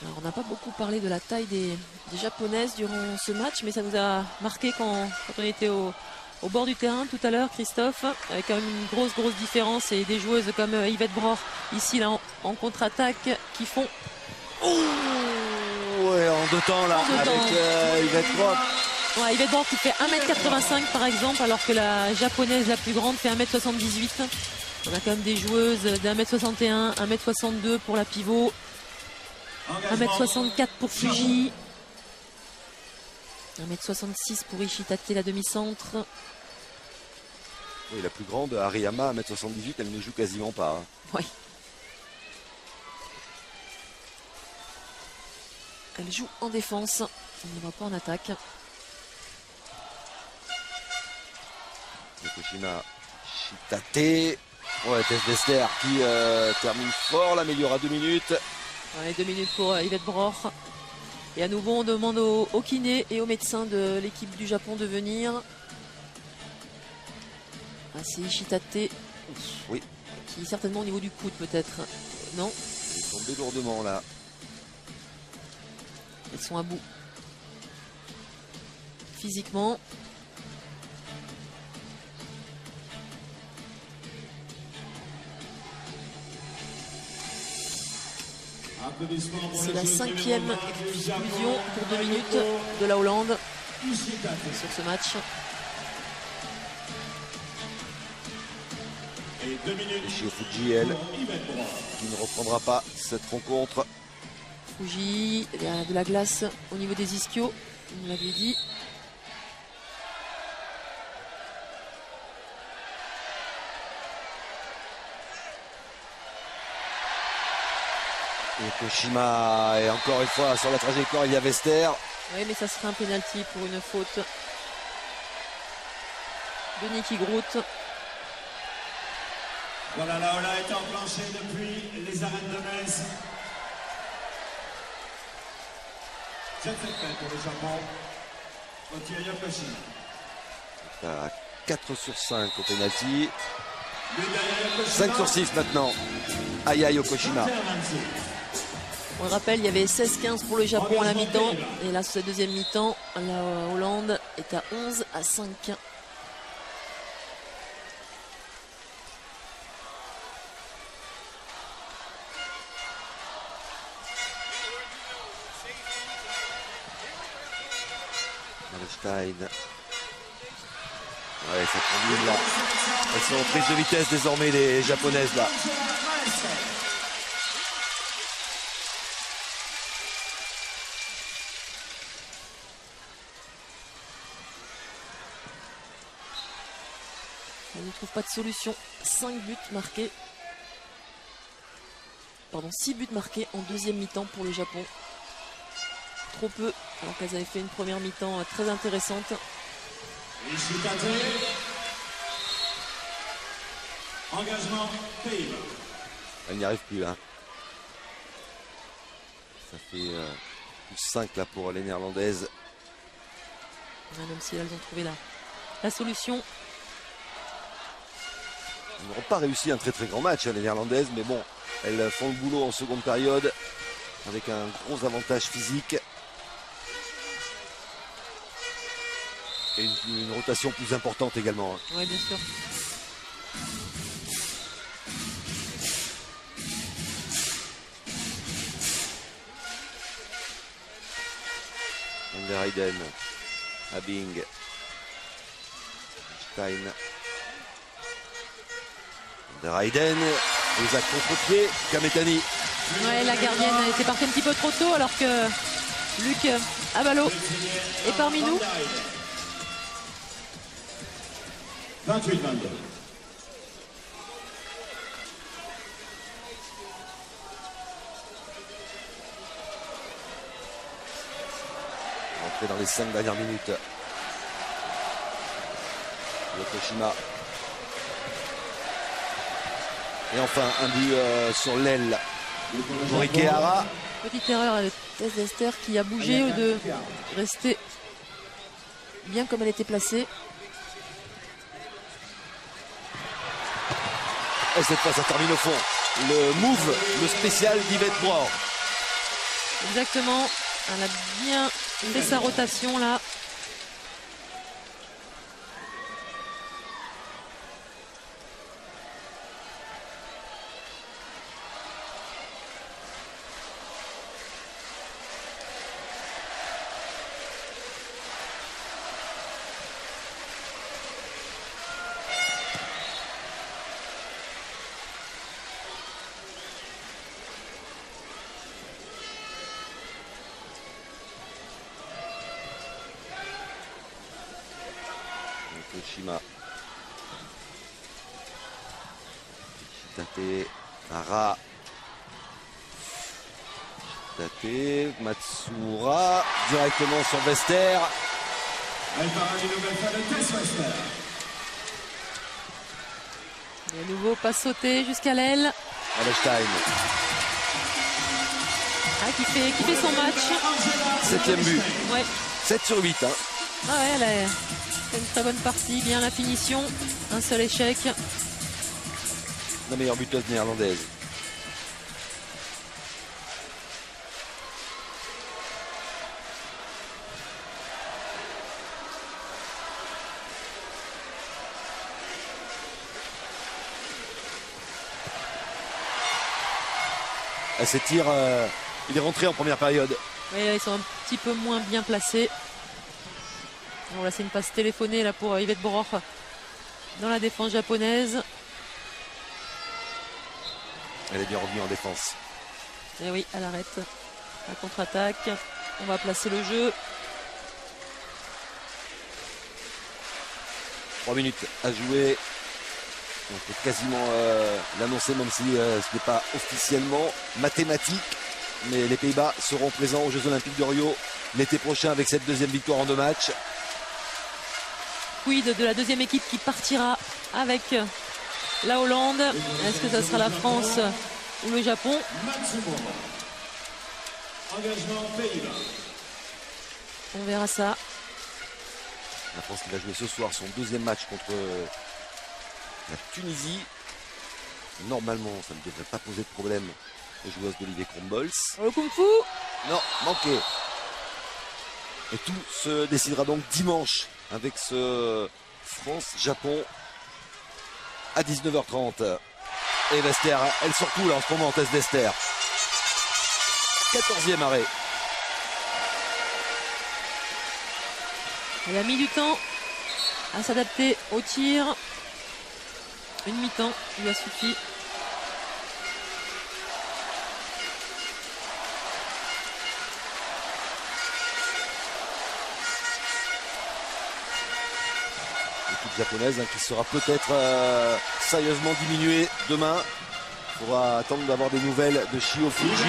Alors, on n'a pas beaucoup parlé de la taille des Japonaises durant ce match, mais ça nous a marqué quand on était au bord du terrain tout à l'heure, Christophe, avec quand même une grosse différence, et des joueuses comme Yvette Bror ici là en contre-attaque qui font... Ouais, en deux temps là, avec Yvette Bror. Ouais, Yvette Bror qui fait 1m85 par exemple, alors que la japonaise la plus grande fait 1m78. On a quand même des joueuses d'1m61, 1m62 pour la pivot, 1m64 pour Fuji, 1m66 pour Ishitate, la demi-centre. Oui, la plus grande, Ariyama, 1m78, elle ne joue quasiment pas. Oui. Elle joue en défense, on ne voit pas en attaque. Yokoshima, Shitate. Ouais, Tess Dester qui termine fort, l'améliore à 2 minutes. Ouais, 2 minutes pour Yvette Bror. Et à nouveau, on demande au kiné et aux médecins de l'équipe du Japon de venir. Ah, c'est Ishitate. Oui. Qui est certainement au niveau du coude, peut-être. Non. Elle est tombée lourdement là. Elles sont à bout. Physiquement. C'est la 5e exclusion pour 2 minutes de la Hollande sur ce match. Shio Fuji, elle, qui ne reprendra pas cette rencontre. Fuji, il y a de la glace au niveau des ischios, on l'avait dit. Yokoshima, et encore une fois sur la trajectoire, il y a Vester. Oui, mais ça serait un penalty pour une faute de Niki Groot. Voilà, la Ola est enclenchée depuis les arènes de Metz. 7-7 pour le Japon. Otsuya Yokoshima. À 4 sur 5 au penalty. 5 sur 6 maintenant. Aya Yokoshima. On le rappelle, il y avait 16-15 pour le Japon à la mi-temps. Et là, sur cette deuxième mi-temps, la Hollande est à 11-5. Stein. Ouais, ça combine là. Elles sont en prise de vitesse désormais, les japonaises là. On ne trouve pas de solution. 5 buts marqués. Pardon, 6 buts marqués en deuxième mi-temps pour le Japon. Trop peu, alors qu'elles avaient fait une première mi-temps très intéressante. Engagement Pays-Bas. Elle n'y arrive plus là. Ça fait plus 5 là pour les Néerlandaises. Même si elles ont trouvé la solution. Elles n'auront pas réussi un très grand match, hein, les Néerlandaises, mais bon, elles font le boulot en seconde période avec un gros avantage physique. Et une rotation plus importante également. Oui, bien sûr. Van der Heyden, Abing, Stein. Van der Heyden, les actes contre-pied, Kametani. Ouais, la gardienne était partie un petit peu trop tôt, alors que Luc Abalo est parmi nous. 28-22. Entré dans les 5 dernières minutes. Yokoshima. Et enfin un but sur l'aile pour Ikehara. Petite erreur de Tess Dester qui a bougé au lieu de rester bien comme elle était placée. Et cette fois ça termine au fond. Le move, le spécial d'Yvette Bror. Exactement. Elle a bien fait sa rotation là. Shima. Shitate, Ara. Shitate, Matsura, directement sur Vester. Elle part à une nouvelle fois de Tess Wester. Et à nouveau pas sauté jusqu'à l'aile. Alestein. Ah, qui fait son match. 7e but. Ouais. 7 sur 8. Hein. Ah ouais, elle a fait une très bonne partie, bien la finition. Un seul échec. La meilleure buteuse néerlandaise. Elle s'étire, il est rentré en première période. Oui, ils sont un petit peu moins bien placés. Bon, là, c'est une passe téléphonée là, pour Yvette Broch dans la défense japonaise. Elle est bien revenue en défense. Et oui, elle arrête la contre-attaque. On va placer le jeu. 3 minutes à jouer. On peut quasiment l'annoncer, même si ce n'est pas officiellement mathématique. Mais les Pays-Bas seront présents aux Jeux Olympiques de Rio l'été prochain avec cette deuxième victoire en 2 matchs. Quid de la deuxième équipe qui partira avec la Hollande? Est-ce que ça sera la France ou le Japon? Engagement Pays-Bas. On verra ça. La France qui va jouer ce soir son deuxième match contre la Tunisie. Normalement, ça ne devrait pas poser de problème aux joueuses d'Olivier Krombols. Le Kung Fu. Non, manqué. Et tout se décidera donc dimanche avec ce France-Japon à 19h30. Et Vester, elle sort tout là en ce moment, Tess Vester. 14e arrêt. Elle a mis du temps à s'adapter au tir. Une mi-temps lui a suffi. L'équipe japonaise qui sera peut-être sérieusement diminuée demain. Il faudra attendre d'avoir des nouvelles de Shio Fuji.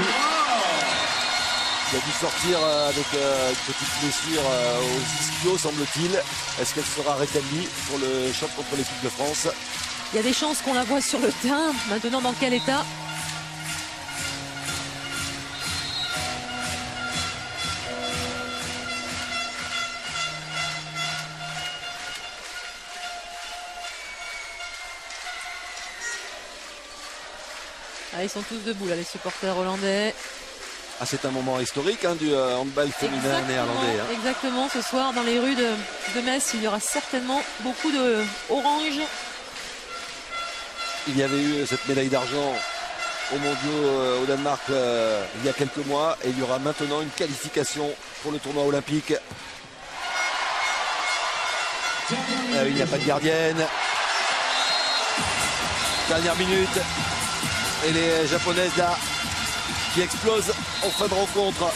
Il a dû sortir avec une petite blessure aux ischio, semble-t-il. Est-ce qu'elle sera rétablie pour le choc contre l'équipe de France? Il y a des chances qu'on la voit sur le terrain. Maintenant, dans quel état? Ah, ils sont tous debout là, les supporters hollandais. Ah, c'est un moment historique du handball féminin néerlandais. Hein. Exactement, ce soir dans les rues de Metz, il y aura certainement beaucoup de orange. Il y avait eu cette médaille d'argent aux mondiaux au Danemark il y a quelques mois. Et il y aura maintenant une qualification pour le tournoi olympique. Il n'y a pas de gardienne. Dernière minute. Et les japonaises là qui explosent en fin de rencontre.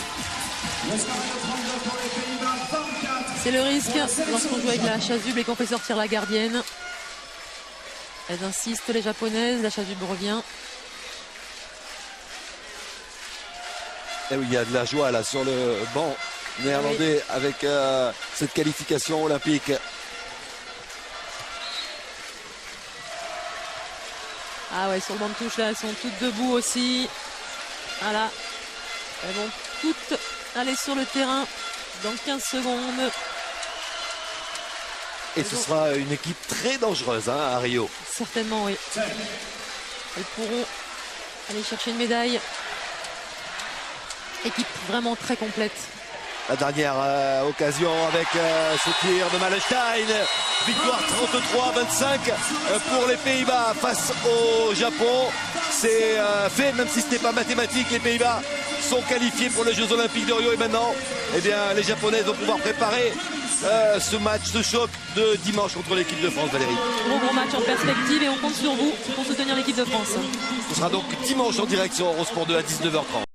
C'est le risque lorsqu'on joue avec la chasuble et qu'on fait sortir la gardienne. Elles insistent, les japonaises, la chasuble revient. Et oui, il y a de la joie là sur le banc néerlandais avec cette qualification olympique. Ah ouais, sur le banc de touche là, elles sont toutes debout aussi. Voilà. Elles vont toutes aller sur le terrain dans 15 secondes. Et ce sera une équipe très dangereuse à Rio. Certainement, oui. Elles pourront aller chercher une médaille. Équipe vraiment très complète. La dernière occasion avec ce tir de Malestein. Victoire 33-25 pour les Pays-Bas face au Japon. C'est fait, même si ce n'est pas mathématique. Les Pays-Bas sont qualifiés pour les Jeux Olympiques de Rio. Et maintenant, eh bien, les Japonais vont pouvoir préparer ce match, ce choc de dimanche contre l'équipe de France, Valérie. Gros match en perspective et on compte sur vous pour soutenir l'équipe de France. Ce sera donc dimanche en direct sur Eurosport 2 à 19h30.